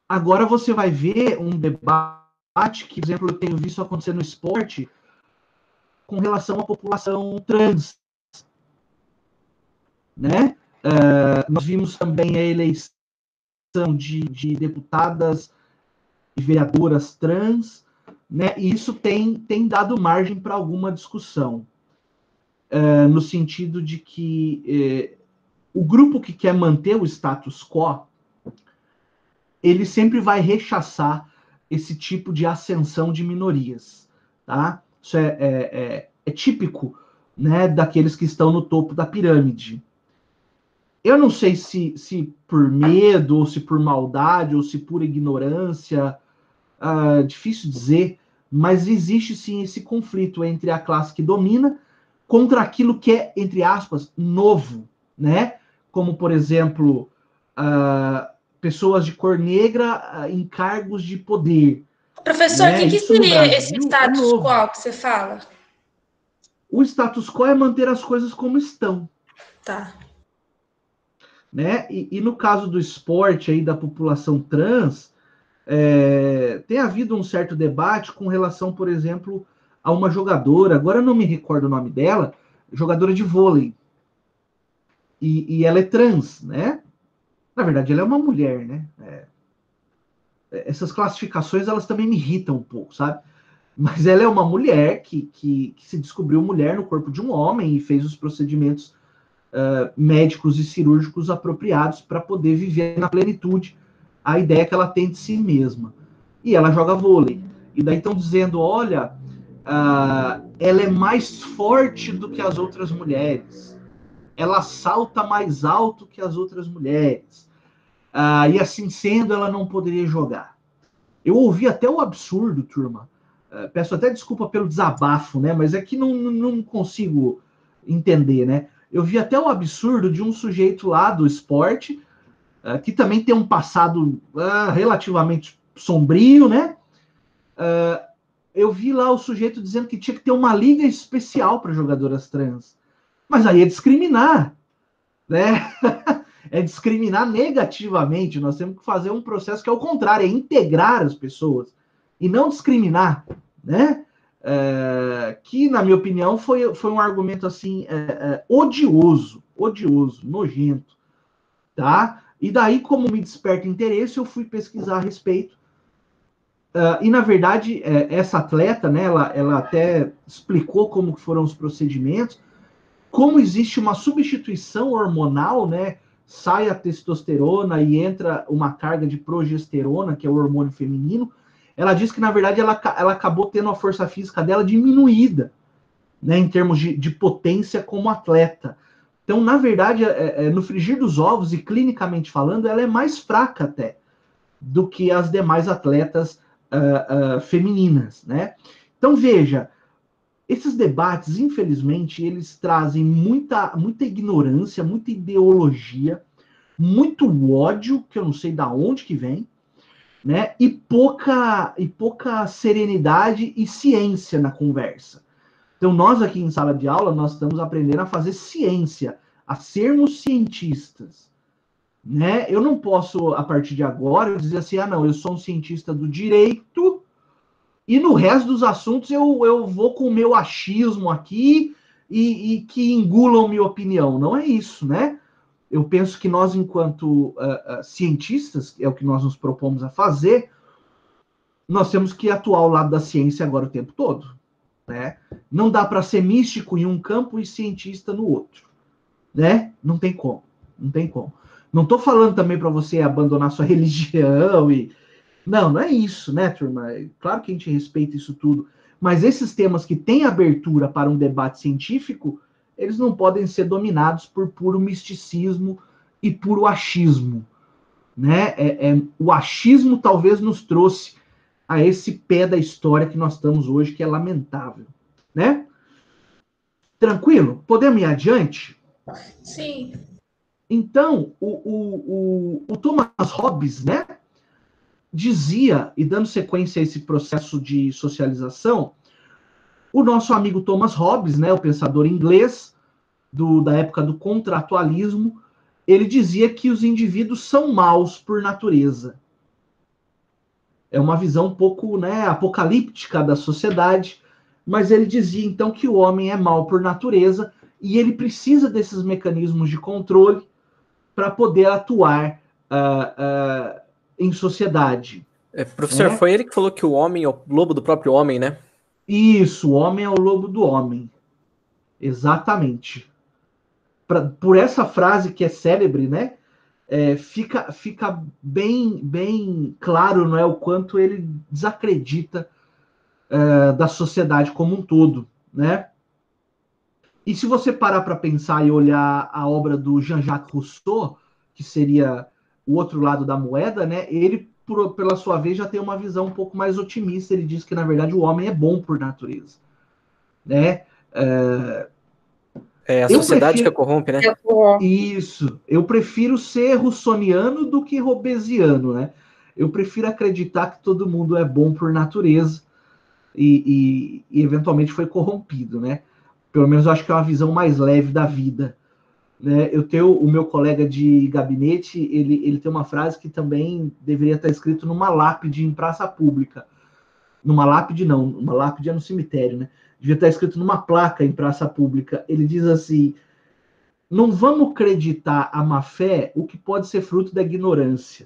Agora você vai ver um debate que, por exemplo, eu tenho visto acontecer no esporte com relação à população trans, né? Nós vimos também a eleição de deputadas e vereadoras trans, né? E isso tem dado margem para alguma discussão, no sentido de que o grupo que quer manter o status quo, ele sempre vai rechaçar esse tipo de ascensão de minorias, tá? Isso é típico, né, daqueles que estão no topo da pirâmide. Eu não sei se por medo, ou se por maldade, ou se por ignorância, difícil dizer, mas existe sim esse conflito entre a classe que domina contra aquilo que é, entre aspas, novo, né? Como, por exemplo, pessoas de cor negra em cargos de poder. Professor, o né? que seria esse status quo que você fala? O status quo é manter as coisas como estão. Tá. Né? E no caso do esporte aí da população trans, tem havido um certo debate com relação, por exemplo, a uma jogadora, agora eu não me recordo o nome dela, jogadora de vôlei. E ela é trans, né? Na verdade, ela é uma mulher, né? Essas classificações, elas também me irritam um pouco, sabe? Mas ela é uma mulher que se descobriu mulher no corpo de um homem e fez os procedimentos médicos e cirúrgicos apropriados para poder viver na plenitude a ideia que ela tem de si mesma. E ela joga vôlei. E daí estão dizendo, olha, ela é mais forte do que as outras mulheres. Ela salta mais alto que as outras mulheres. E assim sendo, ela não poderia jogar. Eu ouvi até o absurdo, turma. Peço até desculpa pelo desabafo, né? Mas é que não consigo entender, né? Eu vi até o absurdo de um sujeito lá do esporte, que também tem um passado relativamente sombrio, né? Eu vi lá o sujeito dizendo que tinha que ter uma liga especial para jogadoras trans. Mas aí é discriminar, né? É discriminar negativamente. Nós temos que fazer um processo que é o contrário, é integrar as pessoas e não discriminar, né? Que, na minha opinião, foi um argumento assim odioso, nojento, tá? E daí, como me desperta interesse, eu fui pesquisar a respeito. E, na verdade, essa atleta, né, ela até explicou como foram os procedimentos, como existe uma substituição hormonal, né? Sai a testosterona e entra uma carga de progesterona, que é o hormônio feminino. Ela diz que, na verdade, ela acabou tendo a força física dela diminuída, né, em termos de potência como atleta. Então, na verdade, no frigir dos ovos, e clinicamente falando, ela é mais fraca até do que as demais atletas femininas, né? Então, veja, esses debates, infelizmente, eles trazem muita ignorância, muita ideologia, muito ódio, que eu não sei de onde que vem, né? E pouca serenidade e ciência na conversa. Então, nós aqui em sala de aula, nós estamos aprendendo a fazer ciência, a sermos cientistas, né? Eu não posso, a partir de agora, dizer assim, não, eu sou um cientista do direito e no resto dos assuntos eu vou com o meu achismo aqui e que engulam minha opinião. Não é isso, né? Eu penso que nós, enquanto cientistas, é o que nós nos propomos a fazer, nós temos que atuar ao lado da ciência agora o tempo todo, né? Não dá para ser místico em um campo e cientista no outro, né? Não tem como, não tem como. Não estou falando também para você abandonar sua religião e... Não é isso, né, turma? Claro que a gente respeita isso tudo, mas esses temas que têm abertura para um debate científico, eles não podem ser dominados por puro misticismo e puro achismo, né? O achismo talvez nos trouxe a esse pé da história que nós estamos hoje, que é lamentável, né? Tranquilo? Podemos ir adiante? Sim. Então, o Thomas Hobbes, né, dizia, e dando sequência a esse processo de socialização, o nosso amigo Thomas Hobbes, né, o pensador inglês da época do contratualismo, ele dizia que os indivíduos são maus por natureza. É uma visão um pouco, né, apocalíptica da sociedade, mas ele dizia então que o homem é mau por natureza e ele precisa desses mecanismos de controle para poder atuar em sociedade. Professor, foi ele que falou que o homem é o lobo do próprio homem, né? Isso, o homem é o lobo do homem. Exatamente. Por essa frase que é célebre, né? Fica bem claro, não é, o quanto ele desacredita da sociedade como um todo, né? E se você parar para pensar e olhar a obra do Jean-Jacques Rousseau, que seria o outro lado da moeda, né? Ele, pela sua vez, já tem uma visão um pouco mais otimista. Ele diz que, na verdade, o homem é bom por natureza, né? A sociedade que corrompe, né? Isso. Eu prefiro ser russoniano do que hobbesiano, né? Eu prefiro acreditar que todo mundo é bom por natureza e eventualmente foi corrompido, né? Pelo menos eu acho que é uma visão mais leve da vida, né? Eu tenho o meu colega de gabinete, ele tem uma frase que também deveria estar escrito numa lápide em praça pública. Numa lápide não, uma lápide é no cemitério, né? Devia estar escrito numa placa em praça pública. Ele diz assim: não vamos acreditar a má fé o que pode ser fruto da ignorância,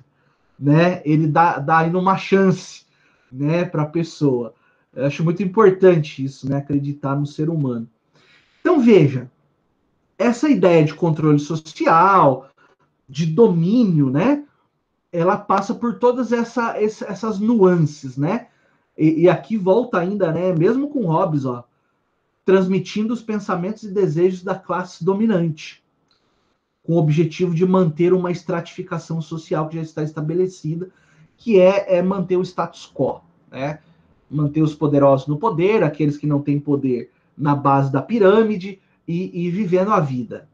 né? Ele dá ainda uma chance, né, para a pessoa. Eu acho muito importante isso, né? Acreditar no ser humano. Então, veja, essa ideia de controle social, de domínio, né? Ela passa por todas essas nuances, né? E aqui volta ainda, né? Mesmo com Hobbes, ó, transmitindo os pensamentos e desejos da classe dominante, com o objetivo de manter uma estratificação social que já está estabelecida, que é manter o status quo, né? Manter os poderosos no poder, aqueles que não têm poder na base da pirâmide e vivendo a vida.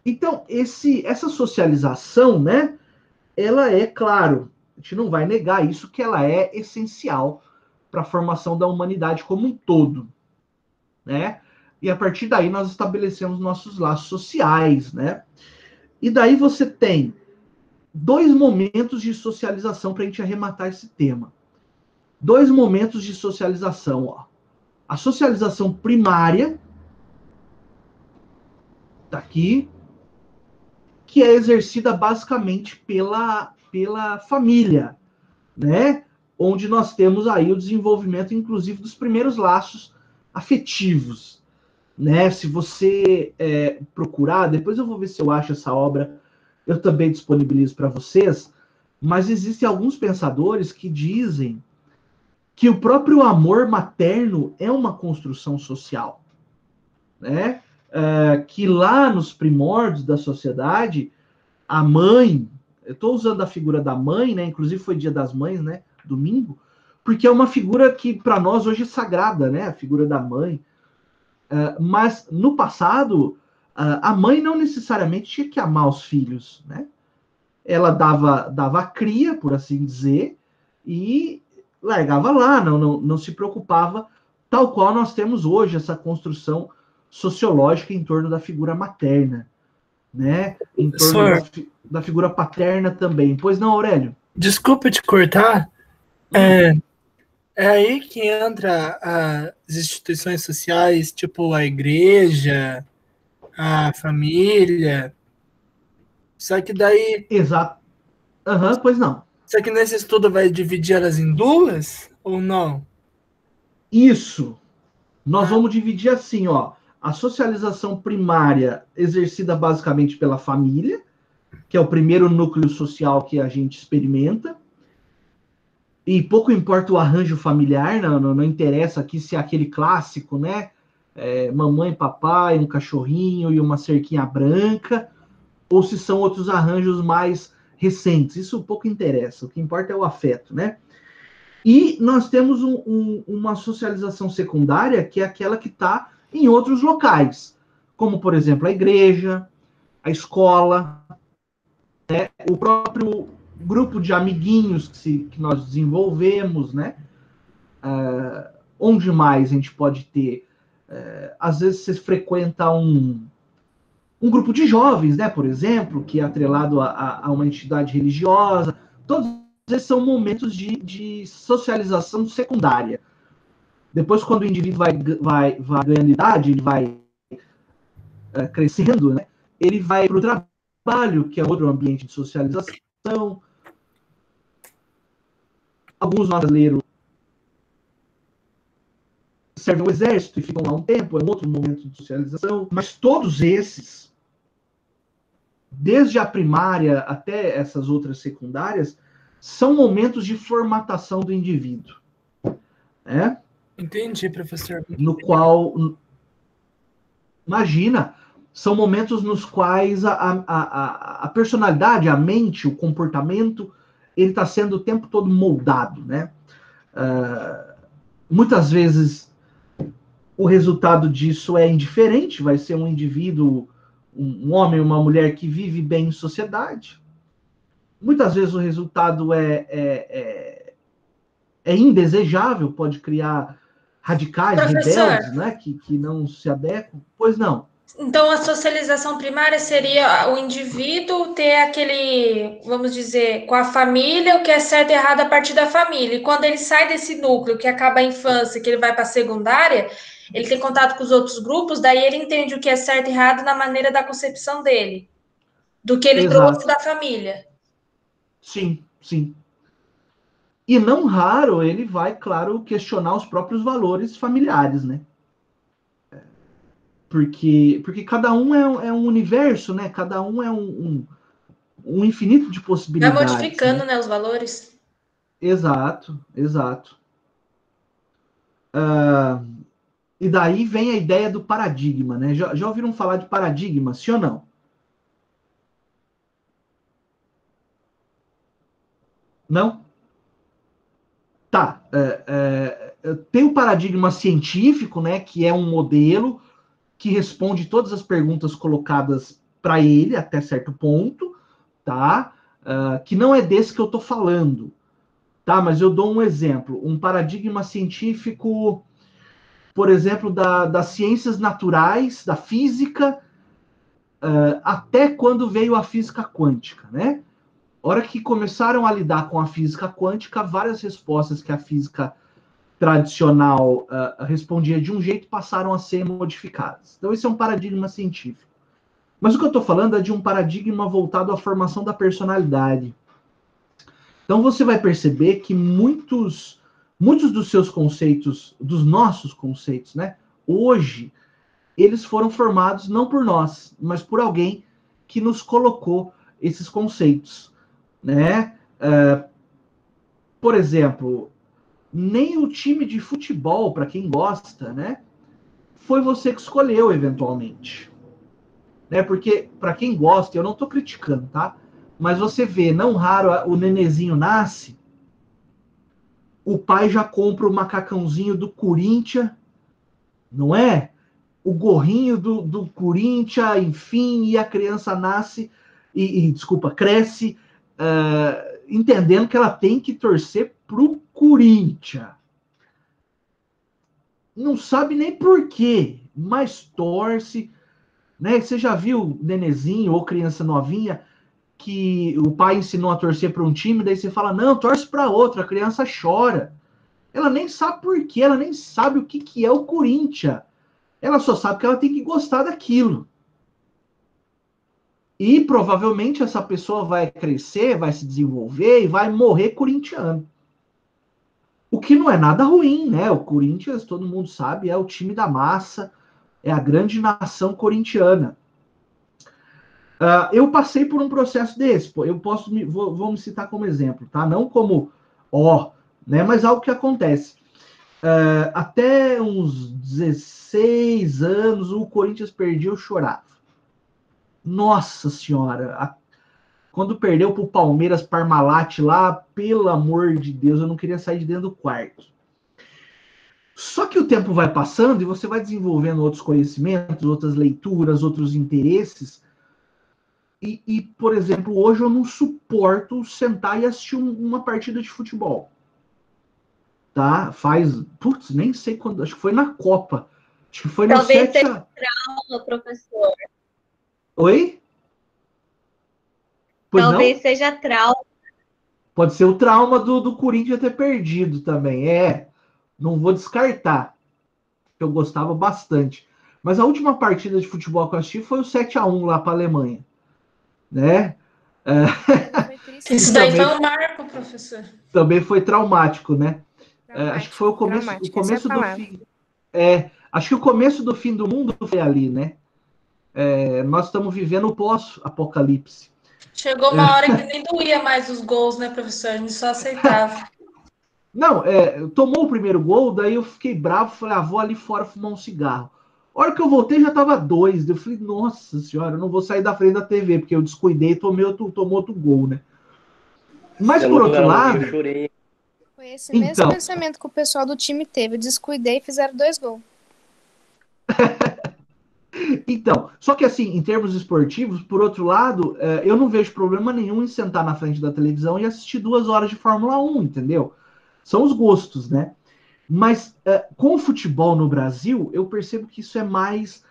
Então, essa socialização, né, ela é, claro, a gente não vai negar isso, que ela é essencial para a formação da humanidade como um todo, né? E a partir daí nós estabelecemos nossos laços sociais, né? E daí você tem 2 momentos de socialização para a gente arrematar esse tema. 2 momentos de socialização, ó. A socialização primária, tá aqui, que é exercida basicamente pela família, né? Onde nós temos aí o desenvolvimento, inclusive, dos primeiros laços afetivos, né? Se você procurar, depois eu vou ver se eu acho essa obra, eu também disponibilizo para vocês, mas existem alguns pensadores que dizem que o próprio amor materno é uma construção social. né? Que lá nos primórdios da sociedade, a mãe, eu estou usando a figura da mãe, né? Inclusive foi Dia das Mães, né? Domingo, porque é uma figura que para nós hoje é sagrada, né? A figura da mãe. Mas no passado, a mãe não necessariamente tinha que amar os filhos, né? Ela dava a cria, por assim dizer, e largava lá, não se preocupava, tal qual nós temos hoje essa construção sociológica em torno da figura materna, né? Em torno Professor, da figura paterna também. Pois não, Aurélio? desculpa te cortar. É, é aí que entra as instituições sociais, tipo a igreja, a família. Só que daí, Exato. Pois não. só que nesse estudo vai dividir elas em duas ou não? Isso. Nós Ah, vamos dividir assim, ó. A socialização primária exercida basicamente pela família, que é o primeiro núcleo social que a gente experimenta. E pouco importa o arranjo familiar, não interessa aqui se é aquele clássico, né? Mamãe, papai, um cachorrinho e uma cerquinha branca, ou se são outros arranjos mais recentes. Isso pouco interessa. O que importa é o afeto, né? E nós temos uma socialização secundária, que é aquela que está em outros locais, como, por exemplo, a igreja, a escola, o próprio grupo de amiguinhos que nós desenvolvemos, né? Onde mais a gente pode ter? Às vezes você frequenta um grupo de jovens, né? Por exemplo, que é atrelado a uma entidade religiosa. Todos esses são momentos de socialização secundária. Depois, quando o indivíduo vai ganhando idade, ele vai crescendo, né? Ele vai para o trabalho, que é outro ambiente de socialização. Alguns brasileiros servem ao exército e ficam lá um tempo, é um outro momento de socialização. Mas todos esses, desde a primária até essas outras secundárias, são momentos de formatação do indivíduo, né? entendi, professor. No qual, imagina, são momentos nos quais a personalidade, a mente, o comportamento, ele está sendo o tempo todo moldado, né? Muitas vezes o resultado disso é indiferente, vai ser um indivíduo, um homem, uma mulher que vive bem em sociedade. Muitas vezes o resultado é indesejável, pode criar radicais, Professor, rebeldes, né, que não se adequam. Pois não. então a socialização primária seria o indivíduo ter aquele, vamos dizer, com a família, o que é certo e errado a partir da família. E quando ele sai desse núcleo, que acaba a infância, que ele vai para a secundária, ele tem contato com os outros grupos, daí ele entende o que é certo e errado na maneira da concepção dele, do que ele trouxe Exato. da família. Sim, sim. E não raro ele vai, claro, questionar os próprios valores familiares, né? Porque cada um é um universo, né? Cada um é um infinito de Vai possibilidades, modificando, né? né, os valores. Exato, exato. E daí vem a ideia do paradigma, né? Já ouviram falar de paradigma, sim ou não? Não? Tá. Tem o paradigma científico, né? Que é um modelo que responde todas as perguntas colocadas para ele até certo ponto, tá? Que não é desse que eu estou falando, tá? Mas eu dou um exemplo, um paradigma científico, por exemplo, das ciências naturais, da física, até quando veio a física quântica, né? A hora que começaram a lidar com a física quântica, várias respostas que a física tradicional respondia de um jeito passaram a ser modificadas. Então, esse é um paradigma científico. Mas o que eu estou falando é de um paradigma voltado à formação da personalidade. Então, você vai perceber que muitos dos seus conceitos, dos nossos conceitos, né, hoje, eles foram formados não por nós, mas por alguém que nos colocou esses conceitos, né? Por exemplo, nem o time de futebol, para quem gosta, né, foi você que escolheu, eventualmente. Né? Porque, para quem gosta, eu não estou criticando, tá? Mas você vê, não raro, o nenezinho nasce, o pai já compra o macacãozinho do Corinthians, não é? O gorrinho do Corinthians, enfim, e a criança nasce, desculpa, cresce, entendendo que ela tem que torcer pro Corinthians. Não sabe nem por quê, mas torce, né? Você já viu nenezinho ou criança novinha que o pai ensinou a torcer para um time, daí você fala, não, torce para outro, a criança chora. Ela nem sabe por quê, ela nem sabe o que é o Corinthians. Ela só sabe que ela tem que gostar daquilo. E provavelmente essa pessoa vai crescer, vai se desenvolver e vai morrer corintiano. O que não é nada ruim, né? O Corinthians, todo mundo sabe, é o time da massa, é a grande nação corintiana. Eu passei por um processo desse, eu posso vou me citar como exemplo, tá? Não como né? Mas algo que acontece. Até uns 16 anos, o Corinthians perdia, eu chorava. Nossa senhora, quando perdeu pro Palmeiras Parmalat lá, pelo amor de Deus, eu não queria sair de dentro do quarto. Só que o tempo vai passando e você vai desenvolvendo outros conhecimentos, outras leituras, outros interesses. Por exemplo, hoje eu não suporto sentar e assistir uma partida de futebol. Tá? Putz, nem sei quando, acho que foi na Copa. Acho que foi no Talvez seja trauma, professor. Oi? Pois Talvez não? seja trauma. Pode ser o trauma do Corinthians ter perdido também. Não vou descartar. Eu gostava bastante. Mas a última partida de futebol que eu assisti foi o 7-1 lá para a Alemanha. Né? Isso daí foi um marco, professor. Também foi traumático, né? Acho que foi o começo do fim. Acho que o começo do fim do mundo foi ali, né? Nós estamos vivendo o pós-apocalipse. Chegou uma hora que nem doía mais os gols, né, professor? A gente só aceitava. Não, tomou o primeiro gol, daí eu fiquei bravo, falei, vou ali fora fumar um cigarro. A hora que eu voltei já tava 2. Eu falei, nossa senhora, eu não vou sair da frente da TV, porque eu descuidei e tomou outro gol, né? Mas por outro lado. Eu chorei. Foi esse mesmo pensamento que o pessoal do time teve. Eu descuidei e fizeram 2 gols. Então, só que assim, em termos esportivos, por outro lado, eu não vejo problema nenhum em sentar na frente da televisão e assistir 2 horas de Fórmula 1, entendeu? São os gostos, né? Mas com o futebol no Brasil, eu percebo que isso é mais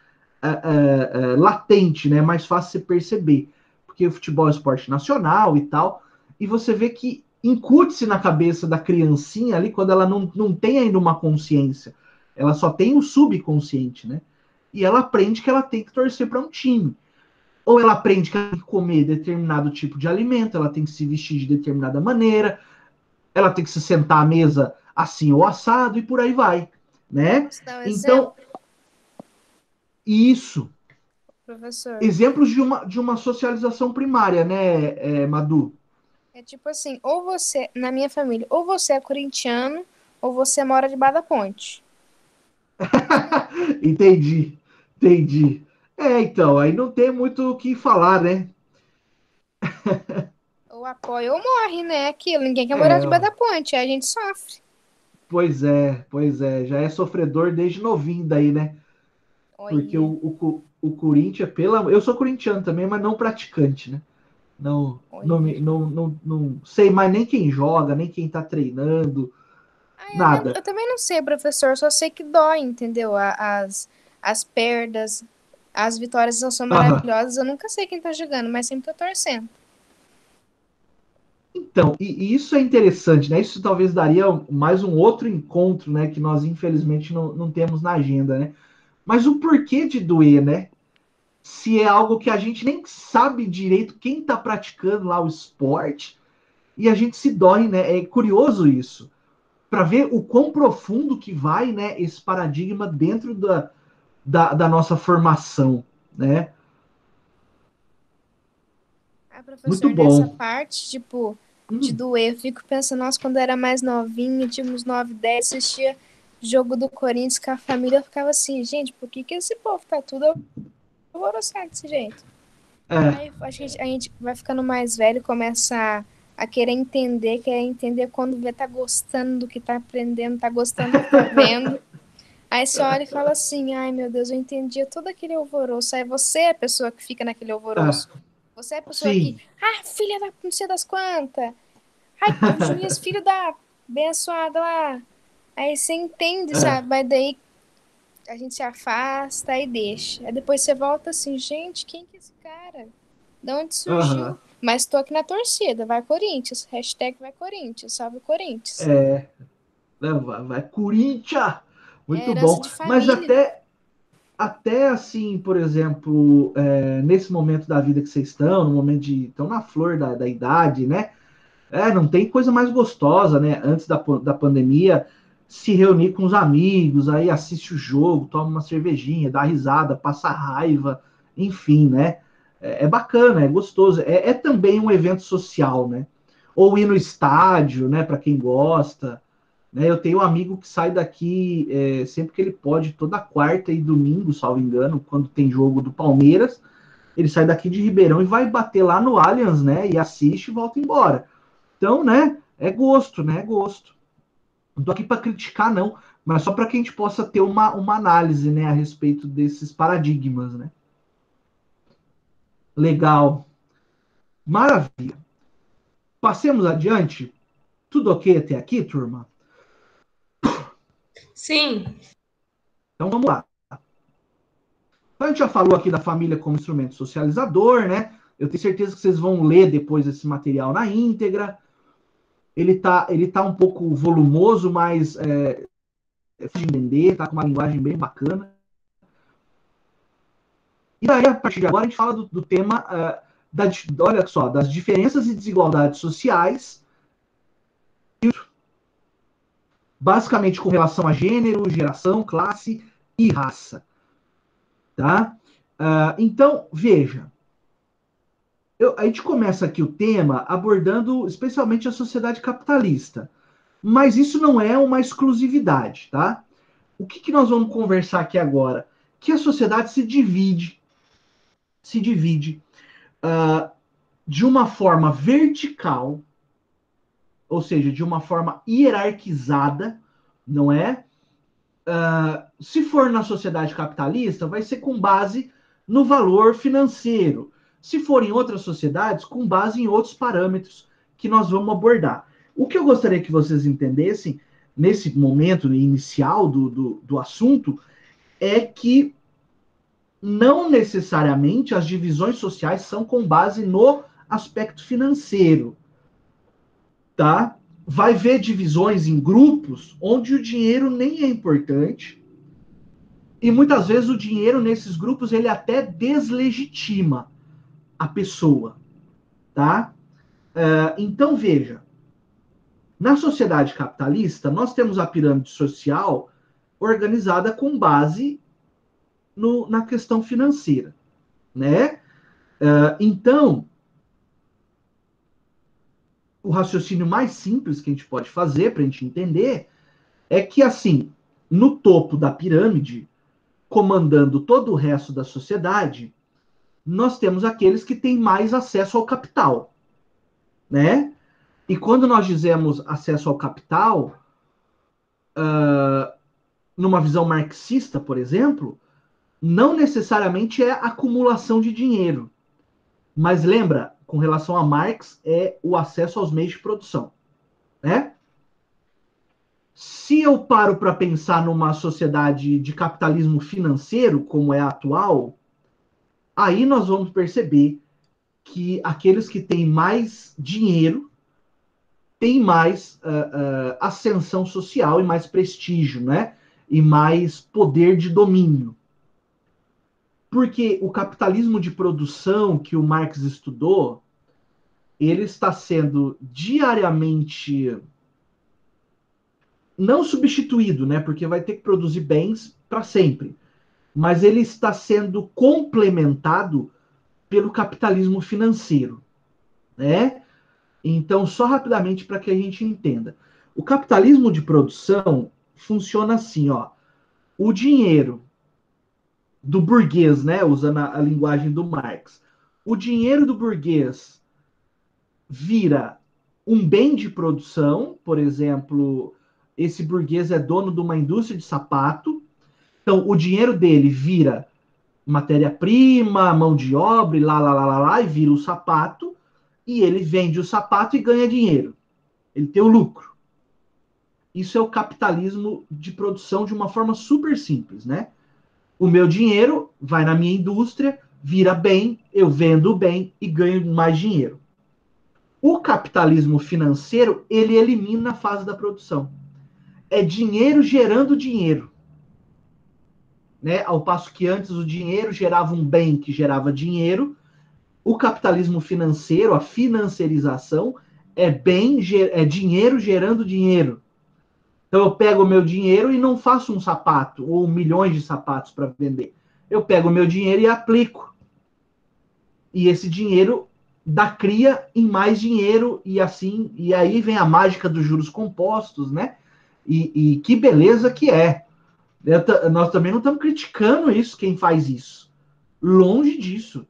latente, né? Mais fácil você perceber. Porque o futebol é esporte nacional e tal, e você vê que incute-se na cabeça da criancinha ali, quando ela não tem ainda uma consciência, ela só tem o subconsciente, né? E ela aprende que ela tem que torcer para um time. Ou ela aprende que ela tem que comer determinado tipo de alimento, ela tem que se vestir de determinada maneira, ela tem que se sentar à mesa assim ou assado, e por aí vai, né? Posso dar um Então, isso. Professor. Exemplos de uma socialização primária, né, Madu? É tipo assim, ou você, na minha família, ou você é corintiano, ou você mora debaixo da ponte. Entendi. Então, aí não tem muito o que falar, né? Ou apoia ou morre, né? Aquilo, ninguém quer morar debaixo da ponte, aí a gente sofre. Pois é. Já é sofredor desde novinho daí, né? Olha. Porque o Corinthians, eu sou corintiano também, mas não praticante, né? Não sei mais nem quem joga, nem quem tá treinando, nada. Eu também não sei, professor, só sei que dói, entendeu? As perdas, as vitórias não são maravilhosas, eu nunca sei quem tá jogando, mas sempre tô torcendo. Então, e isso é interessante, né? Isso talvez daria mais um outro encontro, né? Que nós, infelizmente, não temos na agenda, né? Mas o porquê de doer, né? Se é algo que a gente nem sabe direito quem está praticando lá o esporte e a gente se dói, né? É curioso isso, para ver o quão profundo que vai, né? Esse paradigma dentro da nossa formação, né? Professor, muito bom. Nessa parte, tipo, de doer, eu fico pensando, nossa, quando eu era mais novinha, tinha uns 9, 10, assistia jogo do Corinthians com a família, eu ficava assim, gente, por que esse povo tá tudo alvoroçado desse jeito? Aí acho que a gente vai ficando mais velho, começa a querer entender quando vê, tá gostando do que tá aprendendo, tá gostando do que tá vendo. Aí você olha e fala assim, ai meu Deus, eu entendia todo aquele alvoroço. Aí você é a pessoa que fica naquele alvoroço. Você é a pessoa que, Sim. filha da não sei das quantas. Ai, o juiz, filho da abençoada lá. Aí você entende, sabe? Mas daí a gente se afasta e deixa. Aí depois você volta assim, gente, quem que é esse cara? De onde surgiu? Mas tô aqui na torcida, vai Corinthians. Hashtag vai Corinthians, salve o Corinthians. Vai Corinthians! É Muito herança bom. de Mas família. até assim, por exemplo, nesse momento da vida que vocês estão, no momento de estão na flor da idade, né? Não tem coisa mais gostosa, né? Antes da pandemia, se reunir com os amigos, aí assiste o jogo, toma uma cervejinha, dá risada, passa raiva, enfim, né? É bacana, é gostoso. É também um evento social, né? Ou ir no estádio, né? Para quem gosta. Né? Eu tenho um amigo que sai daqui sempre que ele pode, toda quarta e domingo, salvo engano, quando tem jogo do Palmeiras. Ele sai daqui de Ribeirão e vai bater lá no Allianz, né? E assiste e volta embora. Então, né? É gosto, né? É gosto. Não tô aqui para criticar, não, mas só para que a gente possa ter uma análise, né, a respeito desses paradigmas, né? Legal. Maravilha. Passemos adiante. Tudo ok até aqui, turma? Sim. Então vamos lá. Então, a gente já falou aqui da família como instrumento socializador, né? Eu tenho certeza que vocês vão ler depois esse material na íntegra. Ele tá um pouco volumoso, mas é fácil de entender, tá com uma linguagem bem bacana. E daí, a partir de agora, a gente fala do tema, olha só, das diferenças e desigualdades sociais, basicamente com relação a gênero, geração, classe e raça. Tá? Então, veja, a gente começa aqui o tema abordando especialmente a sociedade capitalista, mas isso não é uma exclusividade, tá? O que nós vamos conversar aqui agora? Que a sociedade se divide de uma forma vertical, ou seja, de uma forma hierarquizada, não é? Se for na sociedade capitalista, vai ser com base no valor financeiro. Se for em outras sociedades, com base em outros parâmetros que nós vamos abordar. O que eu gostaria que vocês entendessem nesse momento inicial do assunto é que não necessariamente as divisões sociais são com base no aspecto financeiro, tá? Vai ver divisões em grupos onde o dinheiro nem é importante e muitas vezes o dinheiro nesses grupos ele até deslegitima a pessoa, tá? Então veja, na sociedade capitalista nós temos a pirâmide social organizada com base na questão financeira, né? Então o raciocínio mais simples que a gente pode fazer para a gente entender é que, assim, no topo da pirâmide, comandando todo o resto da sociedade, nós temos aqueles que têm mais acesso ao capital, né? E quando nós dizemos acesso ao capital, numa visão marxista, por exemplo, não necessariamente é acumulação de dinheiro. Mas lembra, com relação a Marx, é o acesso aos meios de produção, né? Se eu paro para pensar numa sociedade de capitalismo financeiro, como é a atual, aí nós vamos perceber que aqueles que têm mais dinheiro têm mais ascensão social e mais prestígio, né? E mais poder de domínio. Porque o capitalismo de produção que o Marx estudou, ele está sendo diariamente não substituído, né? Porque vai ter que produzir bens para sempre. Mas ele está sendo complementado pelo capitalismo financeiro, né? Então, só rapidamente para que a gente entenda. O capitalismo de produção funciona assim, ó. O dinheiro do burguês, né, usando a linguagem do Marx, o dinheiro do burguês vira um bem de produção, por exemplo, esse burguês é dono de uma indústria de sapato, então o dinheiro dele vira matéria-prima, mão de obra, e lá, e vira o sapato, e ele vende o sapato e ganha dinheiro. Ele tem o lucro. Isso é o capitalismo de produção de uma forma super simples, né? O meu dinheiro vai na minha indústria, vira bem, eu vendo o bem e ganho mais dinheiro. O capitalismo financeiro, ele elimina a fase da produção. É dinheiro gerando dinheiro. Né? Ao passo que antes o dinheiro gerava um bem que gerava dinheiro, o capitalismo financeiro, a financiarização, é dinheiro gerando dinheiro. Então eu pego o meu dinheiro e não faço um sapato ou milhões de sapatos para vender. Eu pego o meu dinheiro e aplico. E esse dinheiro dá cria em mais dinheiro e assim, e aí vem a mágica dos juros compostos, né? E que beleza que é. Nós também não estamos criticando isso, quem faz isso. Longe disso,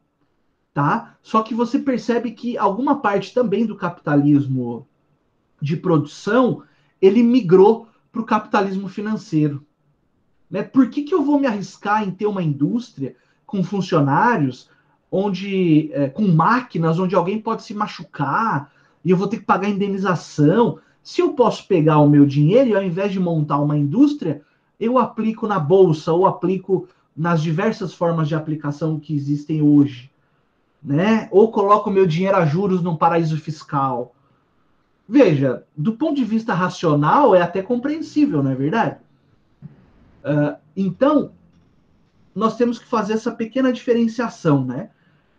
tá? Só que você percebe que alguma parte também do capitalismo de produção, ele migrou para o capitalismo financeiro. Né? Por que eu vou me arriscar em ter uma indústria com funcionários, com máquinas, onde alguém pode se machucar e eu vou ter que pagar indenização? Se eu posso pegar o meu dinheiro e ao invés de montar uma indústria, eu aplico na bolsa ou aplico nas diversas formas de aplicação que existem hoje, né? Ou coloco o meu dinheiro a juros num paraíso fiscal. Veja, do ponto de vista racional, é até compreensível, não é verdade? Então, nós temos que fazer essa pequena diferenciação, né?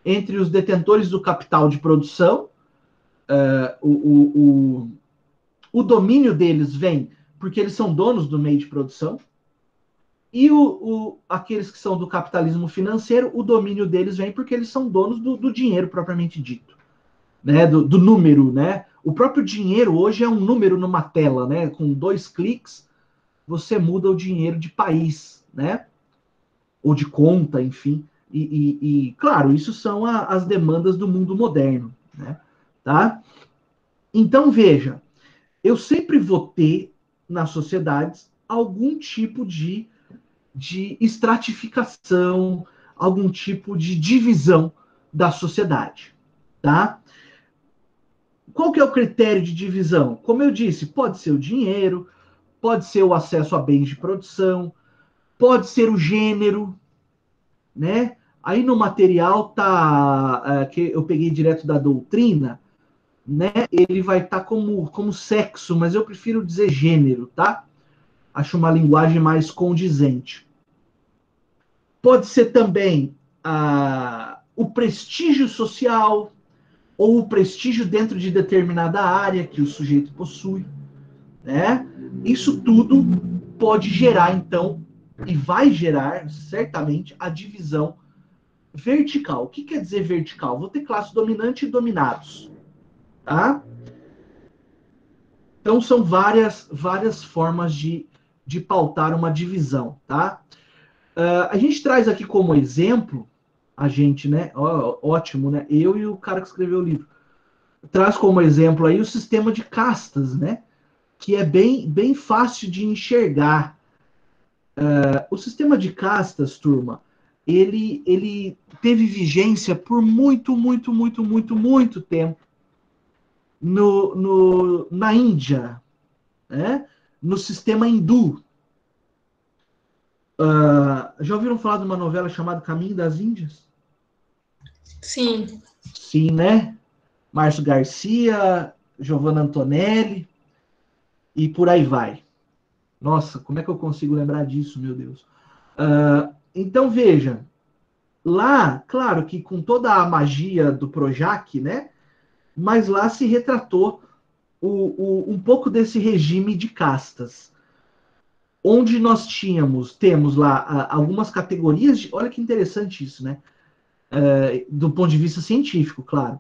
Entre os detentores do capital de produção, o domínio deles vem porque eles são donos do meio de produção, e aqueles que são do capitalismo financeiro, o domínio deles vem porque eles são donos do dinheiro propriamente dito, né? Do número, né? O próprio dinheiro hoje é um número numa tela, né? Com 2 cliques, você muda o dinheiro de país, né? Ou de conta, enfim. E claro, isso são as demandas do mundo moderno, né? Tá? Então, veja, eu sempre vou ter nas sociedades algum tipo de estratificação, algum tipo de divisão da sociedade, tá? Qual que é o critério de divisão? Como eu disse, pode ser o dinheiro, pode ser o acesso a bens de produção, pode ser o gênero, né? Aí no material tá que eu peguei direto da doutrina, né? Ele vai estar como sexo, mas eu prefiro dizer gênero, tá? Acho uma linguagem mais condizente. Pode ser também o prestígio social ou o prestígio dentro de determinada área que o sujeito possui, né? Isso tudo pode gerar, então, e vai gerar, certamente, a divisão vertical. O que quer dizer vertical? Vou ter classe dominante e dominados, tá? Então, são várias formas de pautar uma divisão, tá? A gente traz aqui como exemplo, né? Ótimo, né? Eu e o cara que escreveu o livro. Traz como exemplo aí o sistema de castas, né? Que é bem fácil de enxergar. O sistema de castas, turma, ele teve vigência por muito tempo na Índia, né? No sistema hindu. Já ouviram falar de uma novela chamada Caminho das Índias? Sim. Sim, né? Márcio Garcia, Giovanna Antonelli e por aí vai. Nossa, como é que eu consigo lembrar disso, meu Deus? Então, veja, lá, claro que com toda a magia do Projac, né? Mas lá se retratou um pouco desse regime de castas, onde nós temos lá algumas categorias, olha que interessante isso, né? Do ponto de vista científico, claro.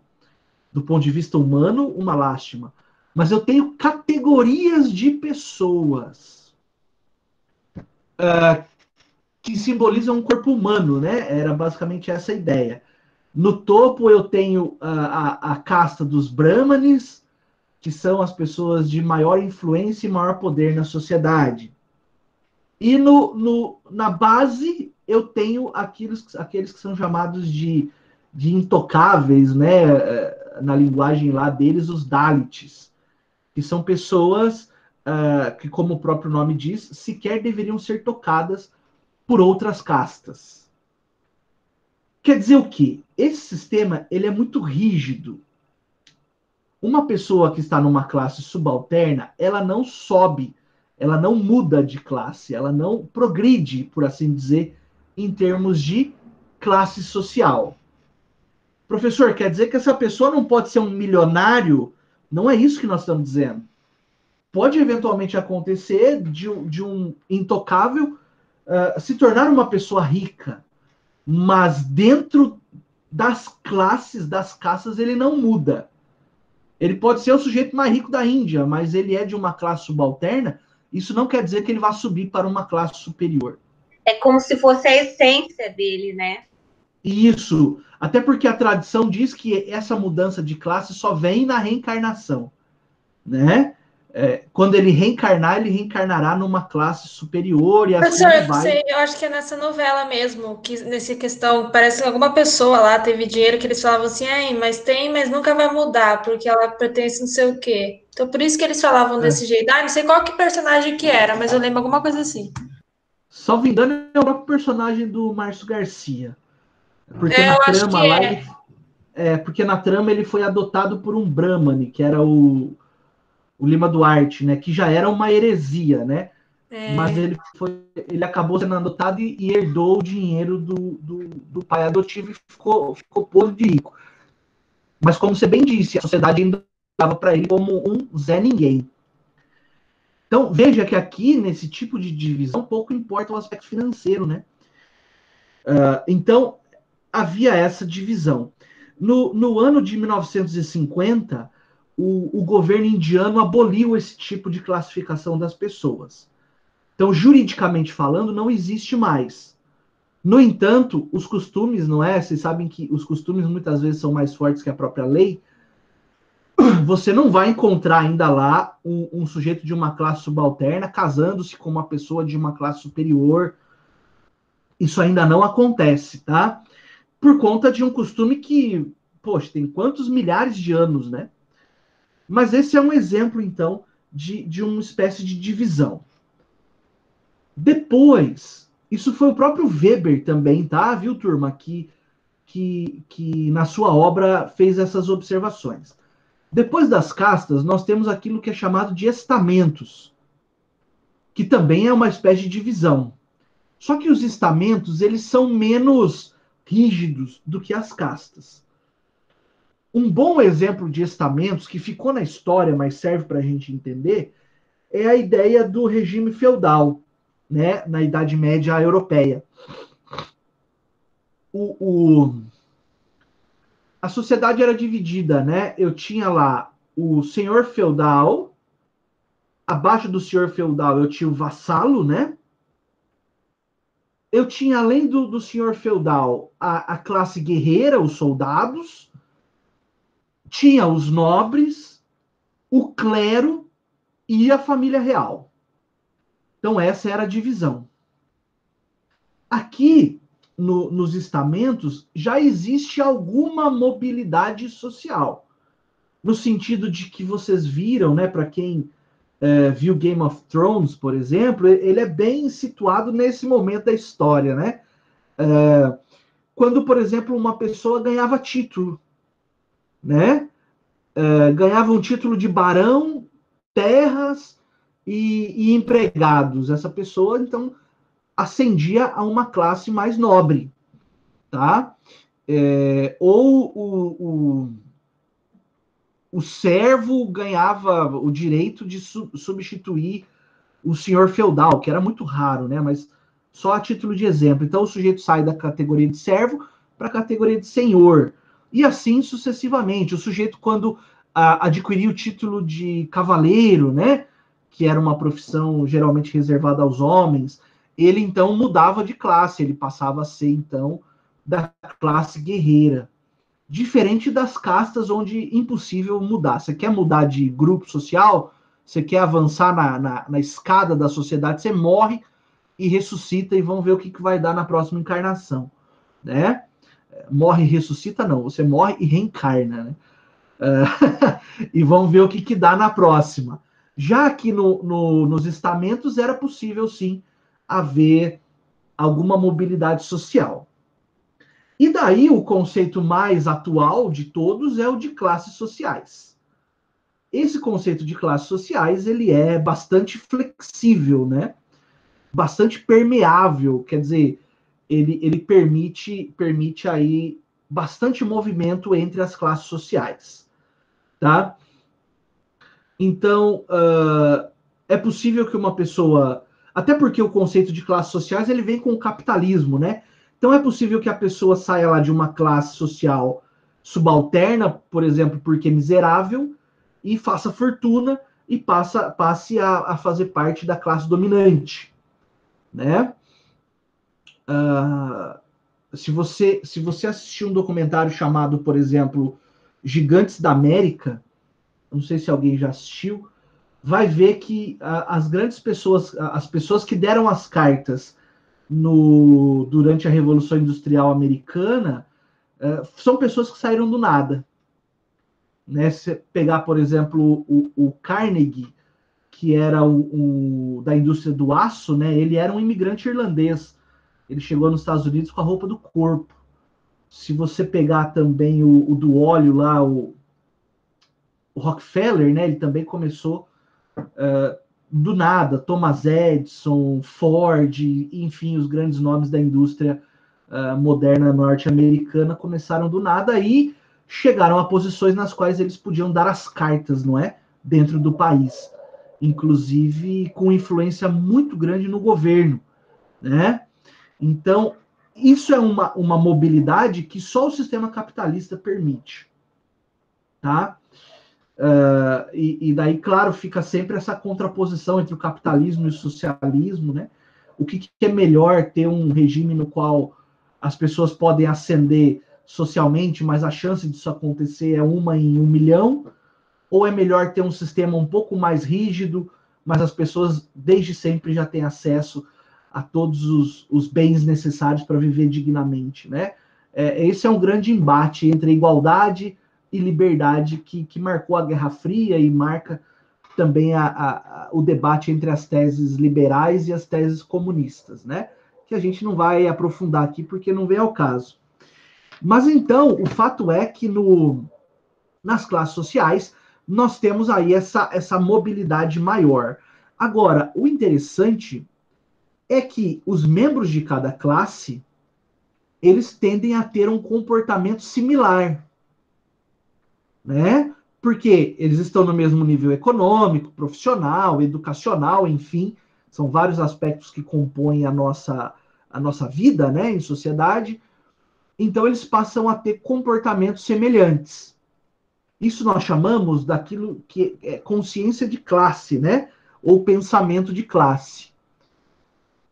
Do ponto de vista humano, uma lástima. Mas eu tenho categorias de pessoas. que simbolizam um corpo humano, né? Era basicamente essa a ideia. No topo eu tenho a casta dos Brahmanes, que são as pessoas de maior influência e maior poder na sociedade. E na base eu tenho aqueles que são chamados de intocáveis, né? Na linguagem lá deles, os Dalits, que são pessoas que, como o próprio nome diz, sequer deveriam ser tocadas por outras castas. Quer dizer o quê? Esse sistema ele é muito rígido. Uma pessoa que está numa classe subalterna, ela não sobe, ela não muda de classe, ela não progride, por assim dizer, em termos de classe social. Professor, quer dizer que essa pessoa não pode ser um milionário? Não é isso que nós estamos dizendo. Pode eventualmente acontecer de um intocável se tornar uma pessoa rica, mas dentro das classes, das castas, ele não muda. Ele pode ser o sujeito mais rico da Índia, mas ele é de uma classe subalterna, isso não quer dizer que ele vá subir para uma classe superior. É como se fosse a essência dele, né? Isso, até porque a tradição diz que essa mudança de classe só vem na reencarnação, né? Quando ele reencarnar, ele reencarnará numa classe superior e assim Professor, vai. eu acho que é nessa novela mesmo, que nessa questão, parece que alguma pessoa lá teve dinheiro que eles falavam assim, mas nunca vai mudar, porque ela pertence não sei o quê. Então, por isso que eles falavam desse jeito. Não sei qual que personagem que era, mas eu lembro alguma coisa assim. Salvo engano, é o próprio personagem do Márcio Garcia. Porque eu acho que lá, é. Porque na trama ele foi adotado por um Brahmane, que era o Lima Duarte, né? Que já era uma heresia, né? Mas ele acabou sendo adotado e herdou o dinheiro do pai adotivo e ficou podre de rico. Mas como você bem disse, a sociedade ainda dava para ele como um Zé Ninguém. Então, veja que aqui, nesse tipo de divisão, pouco importa o aspecto financeiro, né? Então, havia essa divisão. No ano de 1950, o governo indiano aboliu esse tipo de classificação das pessoas. Então, juridicamente falando, não existe mais. No entanto, os costumes, não é? Vocês sabem que os costumes muitas vezes são mais fortes que a própria lei. Você não vai encontrar ainda lá um sujeito de uma classe subalterna casando-se com uma pessoa de uma classe superior. Isso ainda não acontece, tá? Por conta de um costume que, poxa, tem quantos milhares de anos, né? Mas esse é um exemplo, então, de uma espécie de divisão. Depois, isso foi o próprio Weber também, tá? Viu, turma? Que na sua obra fez essas observações. Depois das castas, nós temos aquilo que é chamado de estamentos, que também é uma espécie de divisão. Só que os estamentos, eles são menos rígidos do que as castas. Um bom exemplo de estamentos que ficou na história, mas serve para a gente entender, é a ideia do regime feudal, né, na Idade Média europeia. A sociedade era dividida, né? Eu tinha lá o senhor feudal, abaixo do senhor feudal eu tinha o vassalo, né? Eu tinha, além do senhor feudal, a classe guerreira, os soldados, tinha os nobres, o clero e a família real. Então, essa era a divisão. Aqui, nos estamentos, já existe alguma mobilidade social. No sentido de que vocês viram, né, para quem viu Game of Thrones, por exemplo, ele é bem situado nesse momento da história, né? Quando, por exemplo, uma pessoa ganhava título, né? Ganhava um título de barão, terras e empregados. Essa pessoa, então, ascendia a uma classe mais nobre, tá? Ou o servo ganhava o direito de substituir o senhor feudal, que era muito raro, né? Mas só a título de exemplo. Então, o sujeito sai da categoria de servo para a categoria de senhor. E assim sucessivamente. O sujeito, quando adquiria o título de cavaleiro, né? Que era uma profissão geralmente reservada aos homens, ele então mudava de classe, ele passava a ser então da classe guerreira. Diferente das castas onde é impossível mudar. Você quer mudar de grupo social, você quer avançar na escada da sociedade, você morre e ressuscita e vamos ver o que vai dar na próxima encarnação, né? Morre e ressuscita, não. Você morre e reencarna, né? E vamos ver o que dá na próxima. Já aqui nos estamentos era possível, sim, haver alguma mobilidade social. E daí o conceito mais atual de todos é o de classes sociais. Esse conceito de classes sociais, ele é bastante flexível, né? Bastante permeável, quer dizer, ele permite aí bastante movimento entre as classes sociais, tá? Então, é possível que uma pessoa, até porque o conceito de classes sociais, ele vem com o capitalismo, né? Então, é possível que a pessoa saia lá de uma classe social subalterna, por exemplo, porque é miserável, e faça fortuna e passe a fazer parte da classe dominante, né? Se você assistir um documentário chamado, por exemplo, Gigantes da América, não sei se alguém já assistiu, vai ver que as grandes pessoas, as pessoas que deram as cartas durante a Revolução Industrial Americana, são pessoas que saíram do nada. Né? Se você pegar, por exemplo, o Carnegie, que era da indústria do aço, né? Ele era um imigrante irlandês. Ele chegou nos Estados Unidos com a roupa do corpo. Se você pegar também o do óleo lá, o Rockefeller, né? Ele também começou do nada. Thomas Edison, Ford, enfim, os grandes nomes da indústria moderna norte-americana começaram do nada e chegaram a posições nas quais eles podiam dar as cartas, não é? Dentro do país. Inclusive com influência muito grande no governo, né? Então, isso é uma mobilidade que só o sistema capitalista permite, tá? E daí, claro, fica sempre essa contraposição entre o capitalismo e o socialismo, né? O que é melhor, ter um regime no qual as pessoas podem ascender socialmente, mas a chance disso acontecer é 1 em 1 milhão, ou é melhor ter um sistema um pouco mais rígido, mas as pessoas desde sempre já têm acesso a todos os bens necessários para viver dignamente, né? Esse é um grande embate entre igualdade e liberdade que marcou a Guerra Fria e marca também o debate entre as teses liberais e as teses comunistas, né? Que a gente não vai aprofundar aqui porque não vem ao caso. Mas então, o fato é que nas classes sociais nós temos aí essa mobilidade maior. Agora, o interessante é que os membros de cada classe, eles tendem a ter um comportamento similar, né? Porque eles estão no mesmo nível econômico, profissional, educacional, enfim, são vários aspectos que compõem a nossa vida, né, em sociedade. Então, eles passam a ter comportamentos semelhantes. Isso nós chamamos daquilo que é consciência de classe, né? Ou pensamento de classe.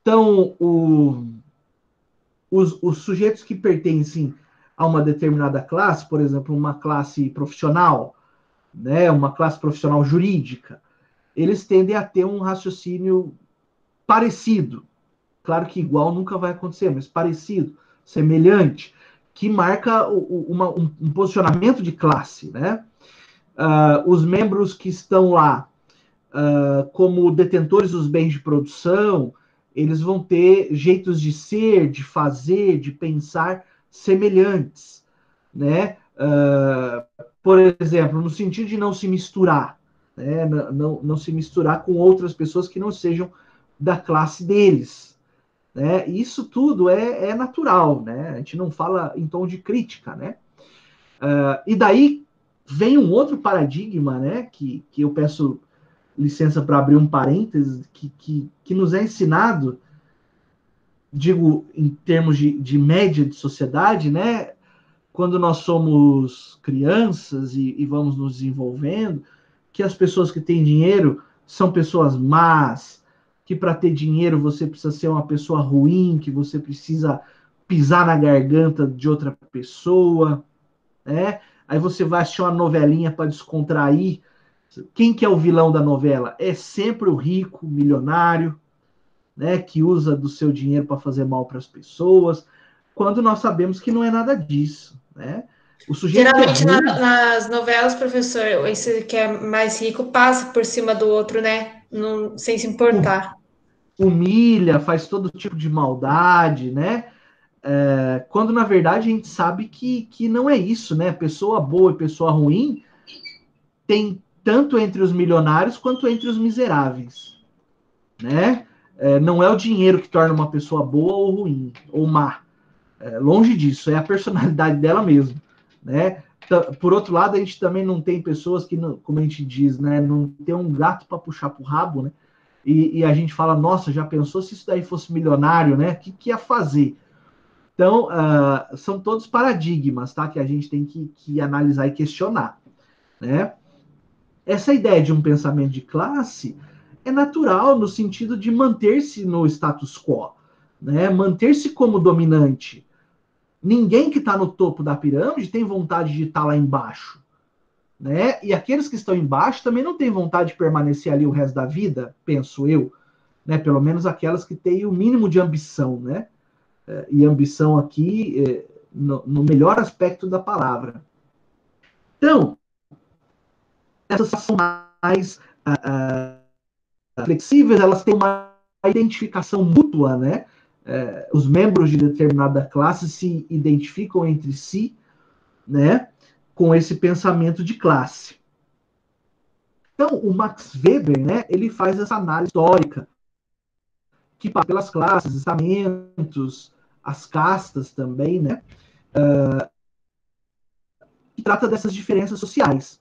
Então, os sujeitos que pertencem a uma determinada classe, por exemplo, uma classe profissional, né? Uma classe profissional jurídica, eles tendem a ter um raciocínio parecido. Claro que igual nunca vai acontecer, mas parecido, semelhante, que marca um posicionamento de classe, né? Os membros que estão lá como detentores dos bens de produção, eles vão ter jeitos de ser, de fazer, de pensar semelhantes, né? Por exemplo, no sentido de não se misturar, né? Não se misturar com outras pessoas que não sejam da classe deles, né? Isso tudo é natural, né? A gente não fala em tom de crítica, né? E daí vem um outro paradigma, né? Que eu peço licença para abrir um parênteses, que nos é ensinado, digo, em termos de média de sociedade, né? Quando nós somos crianças e vamos nos desenvolvendo, que as pessoas que têm dinheiro são pessoas más, que para ter dinheiro você precisa ser uma pessoa ruim, que você precisa pisar na garganta de outra pessoa, né? Aí você vai assistir uma novelinha para descontrair. Quem que é o vilão da novela? É sempre o rico, milionário, né, que usa do seu dinheiro para fazer mal para as pessoas, quando nós sabemos que não é nada disso, né? O sujeito Geralmente que é ruim, nas novelas, professor, esse que é mais rico passa por cima do outro, né? Sem se importar. humilha, faz todo tipo de maldade, né? Quando na verdade a gente sabe que não é isso, né? Pessoa boa e pessoa ruim tem tanto entre os milionários quanto entre os miseráveis, né? Não é o dinheiro que torna uma pessoa boa ou ruim, ou má. Longe disso, é a personalidade dela mesmo, né? Por outro lado, a gente também não tem pessoas que, como a gente diz, né, não tem um gato para puxar pro rabo, né? E a gente fala, nossa, já pensou se isso daí fosse milionário, né? O que ia fazer? Então, são todos paradigmas, tá? Que a gente tem que analisar e questionar, né? Essa ideia de um pensamento de classe é natural no sentido de manter-se no status quo, né? Manter-se como dominante. Ninguém que está no topo da pirâmide tem vontade de estar lá embaixo, né? E aqueles que estão embaixo também não têm vontade de permanecer ali o resto da vida, penso eu, né? Pelo menos aquelas que têm o mínimo de ambição, né? E ambição aqui no melhor aspecto da palavra. Então, essas são mais flexíveis, elas têm uma identificação mútua, né? Os membros de determinada classe se identificam entre si, né? Com esse pensamento de classe. Então, o Max Weber, né? Ele faz essa análise histórica que passa pelas classes, estamentos, as castas também, né? Que trata dessas diferenças sociais.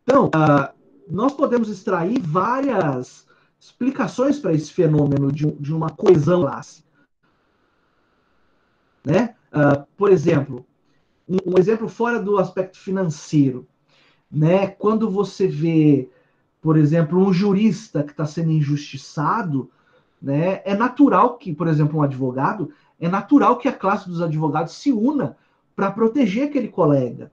Então, nós podemos extrair várias explicações para esse fenômeno de uma coesão classe, né? Por exemplo, um exemplo fora do aspecto financeiro, né? Quando você vê, por exemplo, um jurista que está sendo injustiçado, né? É natural que, por exemplo, um advogado, é natural que a classe dos advogados se una para proteger aquele colega.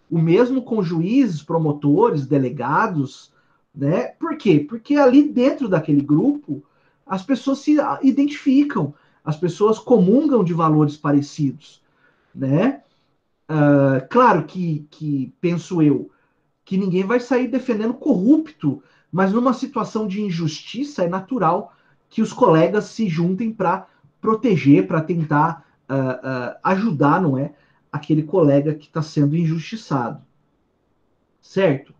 O mesmo com juízes, promotores, delegados, né? Por quê? Porque ali dentro daquele grupo as pessoas se identificam, as pessoas comungam de valores parecidos, né? Claro que penso eu que ninguém vai sair defendendo corrupto, mas numa situação de injustiça é natural que os colegas se juntem para proteger, para tentar ajudar, não é, aquele colega que está sendo injustiçado, certo?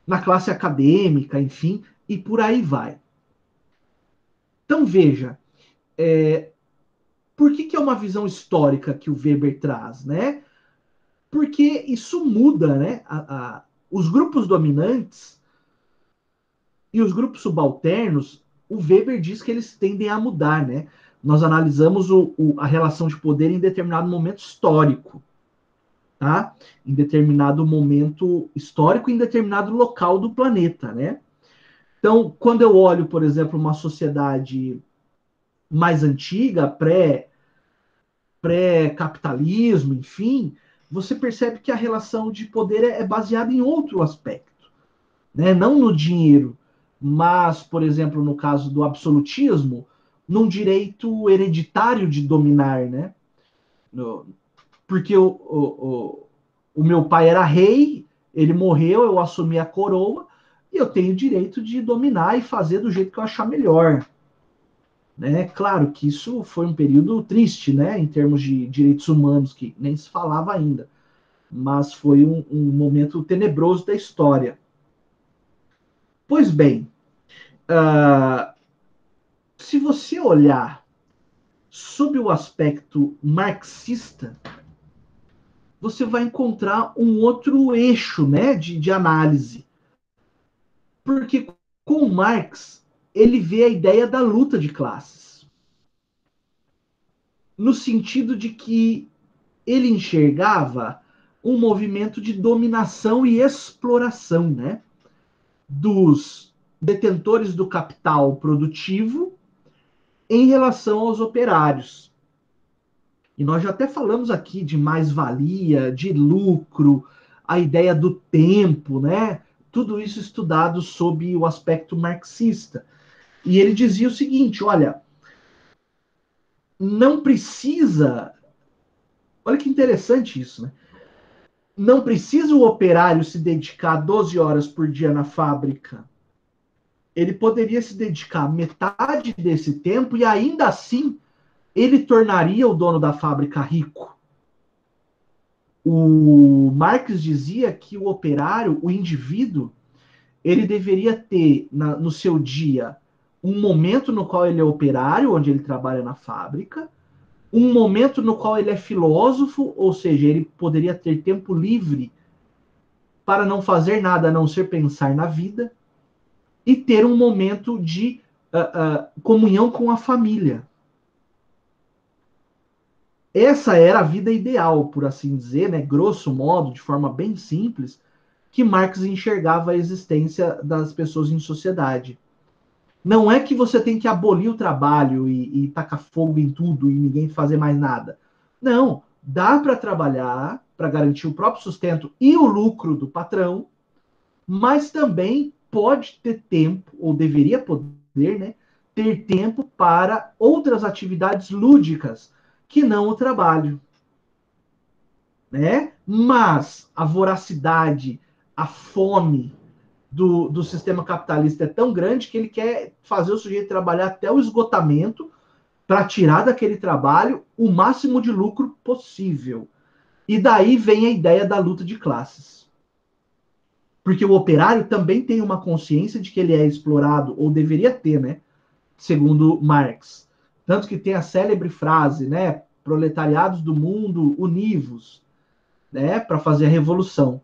Na classe acadêmica, enfim, e por aí vai. Então veja, por que é uma visão histórica que o Weber traz, né? Porque isso muda, né? Os grupos dominantes e os grupos subalternos, o Weber diz que eles tendem a mudar, né? Nós analisamos a relação de poder em determinado momento histórico, tá? Em determinado momento histórico, em determinado local do planeta, né? Então, quando eu olho, por exemplo, uma sociedade mais antiga, pré-capitalismo, enfim, você percebe que a relação de poder é baseada em outro aspecto, né? Não no dinheiro, mas, por exemplo, no caso do absolutismo, num direito hereditário de dominar, né? Porque o meu pai era rei, ele morreu, eu assumi a coroa, e eu tenho o direito de dominar e fazer do jeito que eu achar melhor. Né? Claro que isso foi um período triste, né, em termos de direitos humanos, que nem se falava ainda, mas foi um momento tenebroso da história. Pois bem, se você olhar sob o aspecto marxista, você vai encontrar um outro eixo, né, de análise. Porque com Marx, ele vê a ideia da luta de classes. No sentido de que ele enxergava um movimento de dominação e exploração, né? dos detentores do capital produtivo em relação aos operários. E nós já até falamos aqui de mais-valia, de lucro, a ideia do tempo, né? Tudo isso estudado sob o aspecto marxista. E ele dizia o seguinte, olha, não precisa... Olha que interessante isso, né? Não precisa o operário se dedicar 12 horas por dia na fábrica. Ele poderia se dedicar metade desse tempo e ainda assim ele tornaria o dono da fábrica rico. O Marx dizia que o operário, o indivíduo, ele deveria ter no seu dia um momento no qual ele é operário, onde ele trabalha na fábrica, um momento no qual ele é filósofo, ou seja, ele poderia ter tempo livre para não fazer nada a não ser pensar na vida, e ter um momento de comunhão com a família. Essa era a vida ideal, por assim dizer, né, grosso modo, de forma bem simples, que Marx enxergava a existência das pessoas em sociedade. Não é que você tem que abolir o trabalho e tacar fogo em tudo e ninguém fazer mais nada. Não, dá para trabalhar para garantir o próprio sustento e o lucro do patrão, mas também pode ter tempo, ou deveria poder, né, ter tempo para outras atividades lúdicas que não o trabalho. Né? Mas a voracidade, a fome do sistema capitalista é tão grande que ele quer fazer o sujeito trabalhar até o esgotamento para tirar daquele trabalho o máximo de lucro possível. E daí vem a ideia da luta de classes. Porque o operário também tem uma consciência de que ele é explorado, ou deveria ter, né? Segundo Marx. Tanto que tem a célebre frase, né? Proletariados do mundo, univos, né? Para fazer a revolução.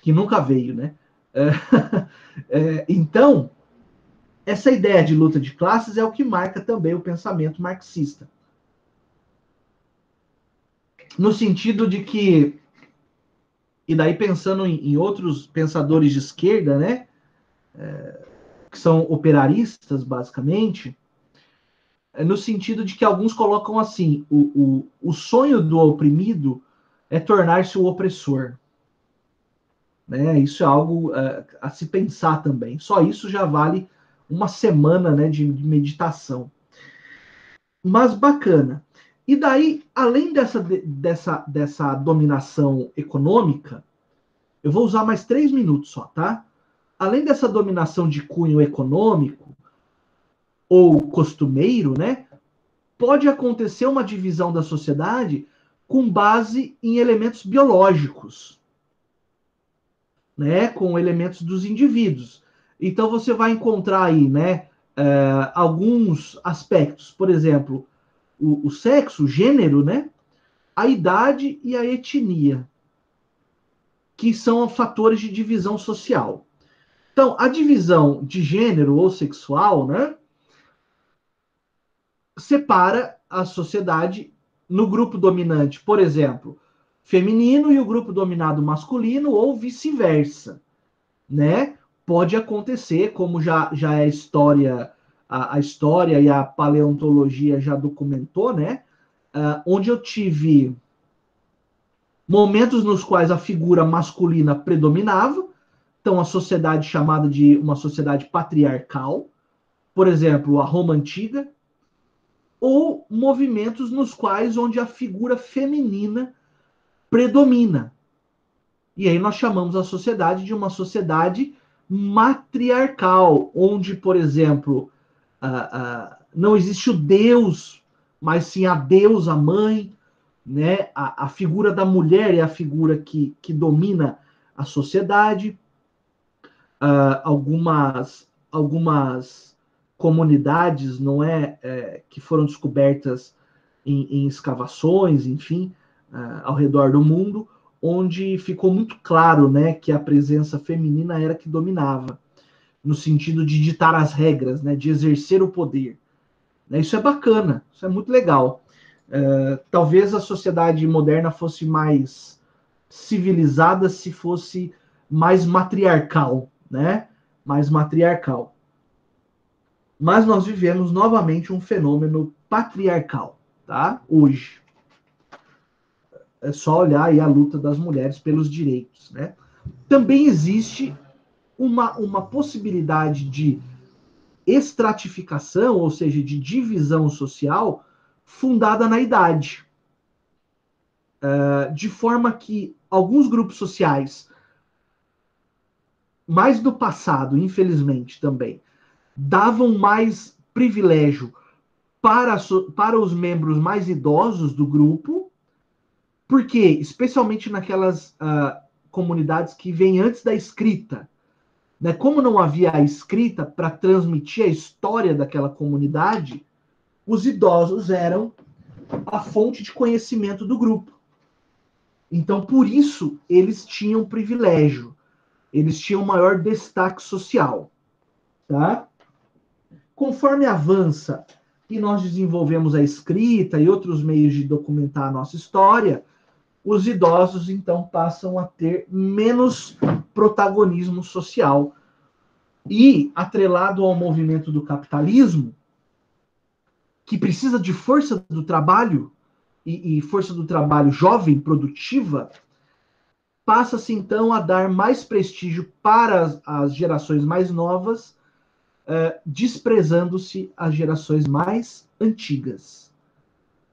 Que nunca veio, né? Então, essa ideia de luta de classes é o que marca também o pensamento marxista. No sentido de que, e daí pensando em outros pensadores de esquerda, né? Que são operaristas, basicamente, no sentido de que alguns colocam assim, o sonho do oprimido é tornar-se o opressor. Né? Isso é algo a se pensar também. Só isso já vale uma semana, né, de meditação. Mas bacana. E daí, além dessa dominação econômica, eu vou usar mais 3 minutos só, tá? Além dessa dominação de cunho econômico ou costumeiro, né, pode acontecer uma divisão da sociedade com base em elementos biológicos, né, com elementos dos indivíduos. Então você vai encontrar aí, né, alguns aspectos, por exemplo, o sexo, o gênero, né, a idade e a etnia, que são fatores de divisão social. Então, a divisão de gênero ou sexual, né, separa a sociedade no grupo dominante, por exemplo, feminino e o grupo dominado masculino, ou vice-versa, né? Pode acontecer, como já é história, a história e a paleontologia já documentou, né? Onde eu tive momentos nos quais a figura masculina predominava, então a sociedade chamada de uma sociedade patriarcal, por exemplo, a Roma Antiga, ou movimentos nos quais onde a figura feminina predomina. E aí nós chamamos a sociedade de uma sociedade matriarcal, onde, por exemplo, não existe o Deus, mas sim a deusa, a mãe, né? A figura da mulher é a figura que domina a sociedade. Algumas comunidades, não que foram descobertas em escavações, enfim, ao redor do mundo, onde ficou muito claro, né, que a presença feminina era que dominava, no sentido de ditar as regras, né, de exercer o poder. Isso é bacana, isso é muito legal. Talvez a sociedade moderna fosse mais civilizada se fosse mais matriarcal, né? mais matriarcal. Mas nós vivemos novamente um fenômeno patriarcal, tá? Hoje. É só olhar aí a luta das mulheres pelos direitos, né? Também existe uma possibilidade de estratificação, ou seja, de divisão social, fundada na idade. De forma que alguns grupos sociais, mais do passado, infelizmente também, davam mais privilégio para os membros mais idosos do grupo, porque, especialmente naquelas comunidades que vêm antes da escrita, né? Como não havia a escrita para transmitir a história daquela comunidade, os idosos eram a fonte de conhecimento do grupo. Então, por isso, eles tinham privilégio, eles tinham maior destaque social, tá? Conforme avança e nós desenvolvemos a escrita e outros meios de documentar a nossa história, os idosos, então, passam a ter menos protagonismo social. E, atrelado ao movimento do capitalismo, que precisa de força do trabalho, e força do trabalho jovem, produtiva, passa-se, então, a dar mais prestígio para as gerações mais novas, desprezando-se as gerações mais antigas.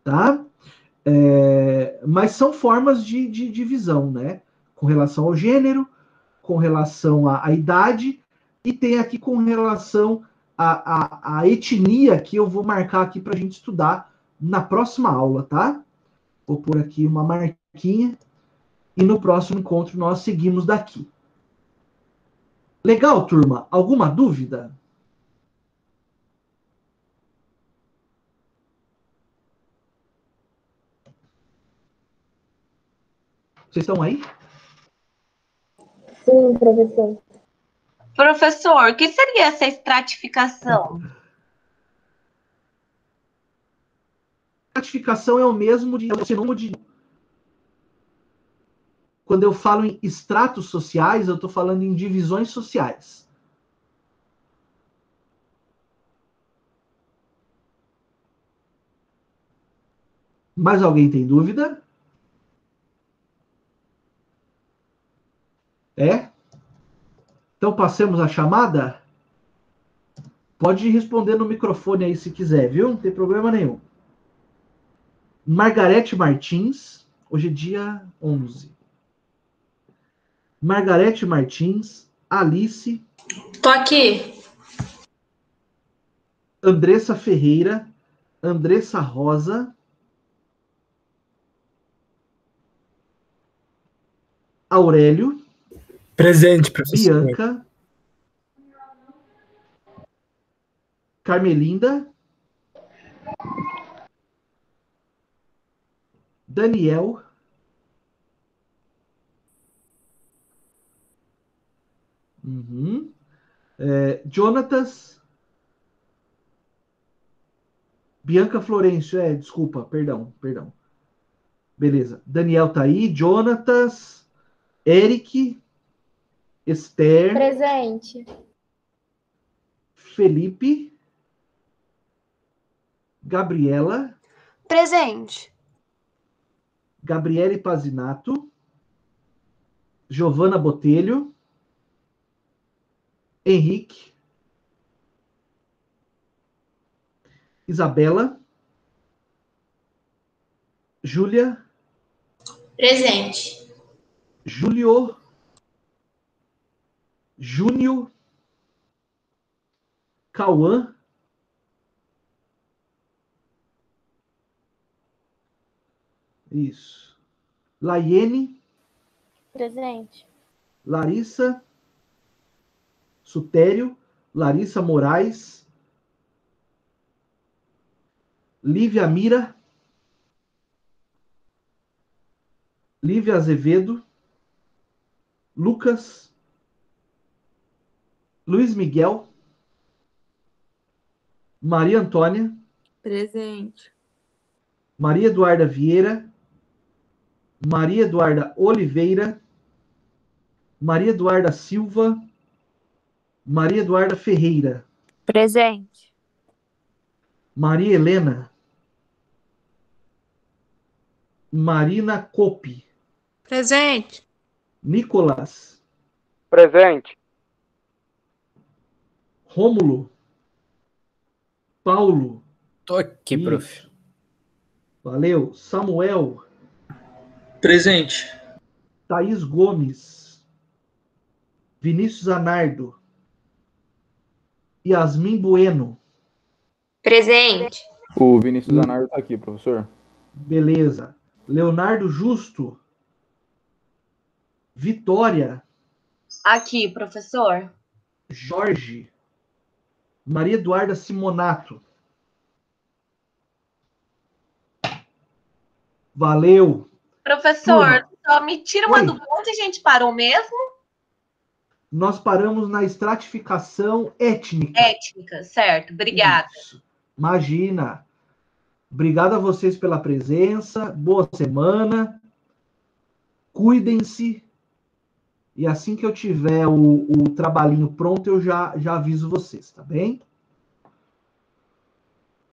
Tá? Mas são formas de divisão, né? Com relação ao gênero, com relação à idade, e tem aqui com relação à etnia, que eu vou marcar aqui para a gente estudar na próxima aula, tá? Vou pôr aqui uma marquinha, e no próximo encontro nós seguimos daqui. Legal, turma? Alguma dúvida? Vocês estão aí? Sim, professor. Professor, o que seria essa estratificação? Estratificação é o mesmo de quando eu falo em estratos sociais, eu estou falando em divisões sociais. Mais alguém tem dúvida? Então passemos a chamada? Pode responder no microfone aí se quiser, viu? Não tem problema nenhum. Margarete Martins, hoje é dia 11. Margarete Martins, Alice. Tô aqui. Andressa Ferreira, Andressa Rosa. Aurélio. Presente, professor. Bianca. Carmelinda. Daniel. Jonatas. Bianca Florencio, desculpa, perdão. Beleza. Daniel tá aí, Jonatas, Eric, Esther. Presente. Felipe. Gabriela. Presente. Gabriele Pazinato. Giovana Botelho. Henrique. Isabela. Júlia. Presente. Júlio. Júnior. Cauã. Isso. Laiene. Presente. Larissa. Sutério. Larissa Moraes. Lívia Mira. Lívia Azevedo. Lucas. Luiz Miguel. Maria Antônia. Presente. Maria Eduarda Vieira. Maria Eduarda Oliveira. Maria Eduarda Silva. Maria Eduarda Ferreira. Presente. Maria Helena. Marina Copi. Presente. Nicolas. Presente. Rômulo. Paulo. Tô aqui, prof. Valeu. Samuel. Presente. Thaís Gomes. Vinícius Anardo. Yasmin Bueno. Presente. O Vinícius Anardo está aqui, professor. Beleza. Leonardo Justo. Vitória. Aqui, professor. Jorge. Maria Eduarda Simonato. Valeu. Professor, Turma. só me tira uma Oi. dúvida. Onde a gente parou mesmo? Nós paramos na estratificação étnica. Étnica, certo. Obrigada. Isso. Imagina. Obrigado a vocês pela presença. Boa semana. Cuidem-se. E assim que eu tiver o trabalhinho pronto, eu já aviso vocês, tá bem?